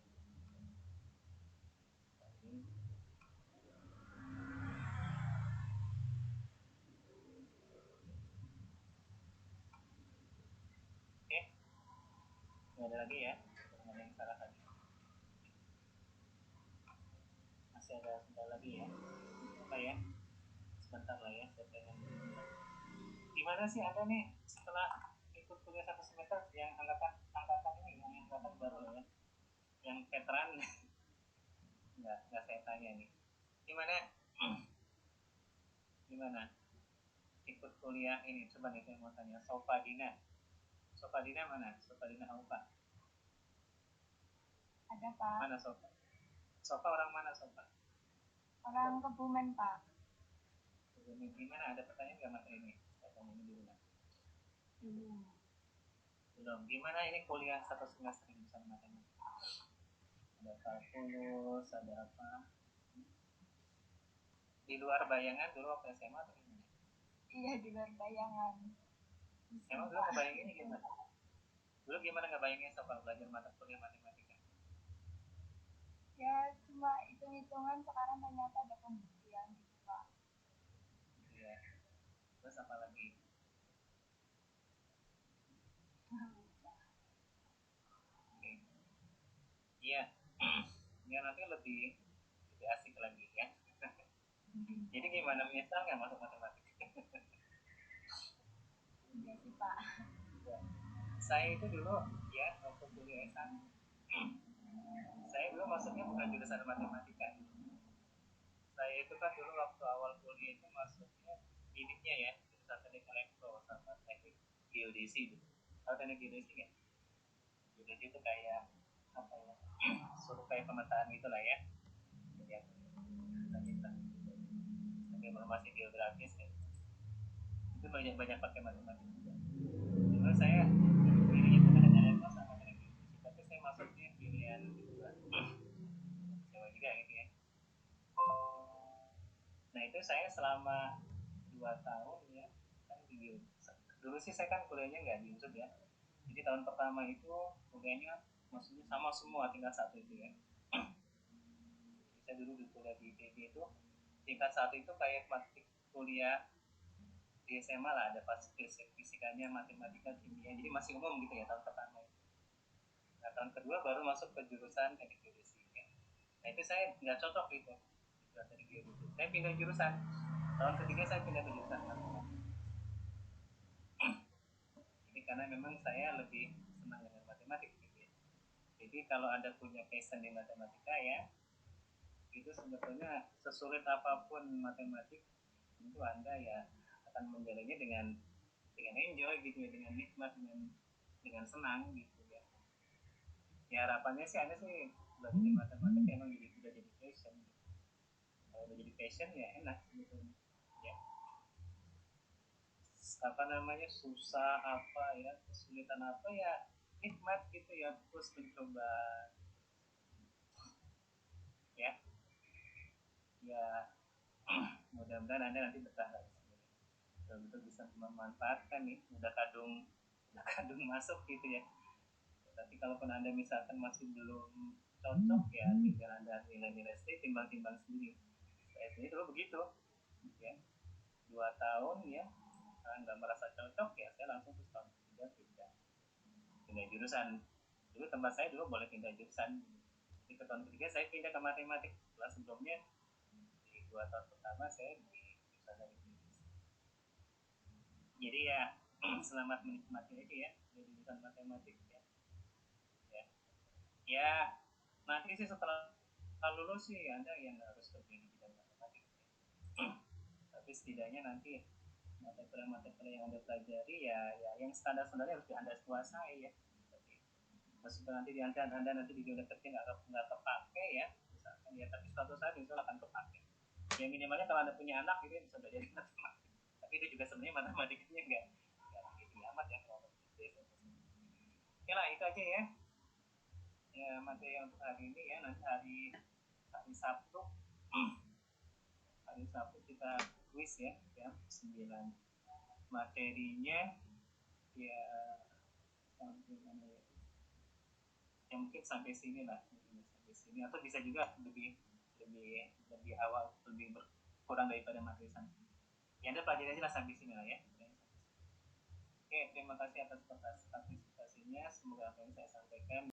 Oke. Nggak ada lagi ya. Nggak ada yang salah lagi. Masih ada sebentar lagi ya. Apa ya? Sebentar lah ya. Saya pengen. Gimana sih Anda nih setelah ikut kuliah 1 semester yang angkatan ini, yang angkatan baru ya, yang veteran? Nggak saya tanya nih. Gimana ikut kuliah ini? Coba nih saya mau tanya. Sofadina mana? Sofadina Aufa. Ada Pak. Mana Sofa? Sofa orang mana Sofa? Orang Kebumen Pak. Gimana? Ada pertanyaan nggak materi ini? Saya tanya ini dulu lah. Belum. Gimana ini kuliah 1 semester ini sama matematika? Ada kalkulus, ada apa? Di luar bayangan dulu waktu SMA atau gimana? Iya, di luar bayangan. Emang dulu ngebayanginnya gimana? Dulu gimana ngebayangin soal belajar mata kuliah matematika? Ya, cuma hitung-hitungan, sekarang ternyata ada pembuktian gitu Pak. Iya. Terus apa lagi? Oke. Iya. Ya nanti lebih asik lagi ya. Jadi gimana, menyesal nggak masuk matematika? Iya sih Pak. Ya. Saya itu dulu ya waktu kuliah S1, saya dulu masuknya bukan jurusan matematika. Saya itu kan dulu waktu awal kuliah itu masuknya unitnya ya, jurusan teknik elektro sama teknik geodesi gitu. Tahu teknik geodesi nggak? Geodesi itu kayak apa ya? Survei pemetaan gitulah ya. Ya, kita informasi geografis ya. Itu banyak pakai matematika. Dulu saya pilihnya bukan hanya elektro sama teknik geodesi, tapi saya masuknya pilihan kedua, Jawa juga gitu ya. Nah itu saya selama 2 tahun ya kan dulu sih saya kan kuliahnya nggak di UNSUD ya, jadi tahun pertama itu kuliahnya maksudnya sama semua tingkat 1 itu ya. Jadi saya dulu di kuliah di IPB itu tingkat 1 itu kayak kuliah di SMA lah, ada pas fisikanya, matematika, kimia, jadi masih umum gitu ya tahun pertama itu. Nah tahun kedua baru masuk ke jurusan teknik geodesi ya. Nah itu saya nggak cocok gitu jurusan teknik geodesi, saya pindah jurusan. Tahun ketiga saya pindah ke jurusan matematika. Jadi karena memang saya lebih senang dengan matematik gitu ya. Jadi kalau Anda punya passion di matematika ya, itu sebetulnya sesulit apapun matematik, tentu Anda ya akan menjalannya dengan enjoy gitu ya, dengan nikmat, dengan senang gitu ya. Ya harapannya sih Anda sih belajar di matematika emang udah jadi passion. Kalau udah jadi passion ya enak sebetulnya. Ya. apa namanya, susah apa ya, kesulitan apa ya, nikmat gitu ya, terus mencoba ya. Ya mudah-mudahan Anda nanti betah lah di sini, betul-betul bisa memanfaatkan nih, udah kadung masuk gitu ya. Tapi kalaupun Anda misalkan masih belum cocok ya, tinggal Anda nilai-nilai sendiri, timbang-timbang sendiri. Saya sendiri dulu begitu ya, 2 tahun ya, nggak merasa cocok ya, saya langsung terus tahun ketiga pindah jurusan. Dulu tempat saya dulu boleh pindah jurusan, di tahun ketiga saya pindah ke matematik. Setelah sebelumnya di 2 tahun pertama saya di jurusan dari Inggris. Jadi ya selamat menikmati aja ya di jurusan matematik ya. Ya nanti sih setelah lulus sih Anda yang harus kerja di bidang matematik ya. Tapi setidaknya nanti materi-materi yang Anda pelajari ya yang standar-standarnya harus Anda kuasai ya. Meskipun nanti di Anda nanti di dunia kerja nggak kepake ya misalkan ya, tapi suatu saat itu akan kepake ya. Minimalnya kalau Anda punya anak gitu bisa belajar matematik, tapi itu juga sebenarnya matematikanya nggak gitu amat ya kalau gitu. Oke lah, itu aja ya materi untuk hari ini ya. Nanti hari Sabtu kita quiz ya jam 9. Materinya ya mungkin sampai sini lah, sampai sini, atau bisa juga lebih awal, lebih kurang daripada materi sana ya. Anda pelajari aja lah sampai sini lah ya. Oke, terima kasih atas partisipasinya. Semoga apa yang saya sampaikan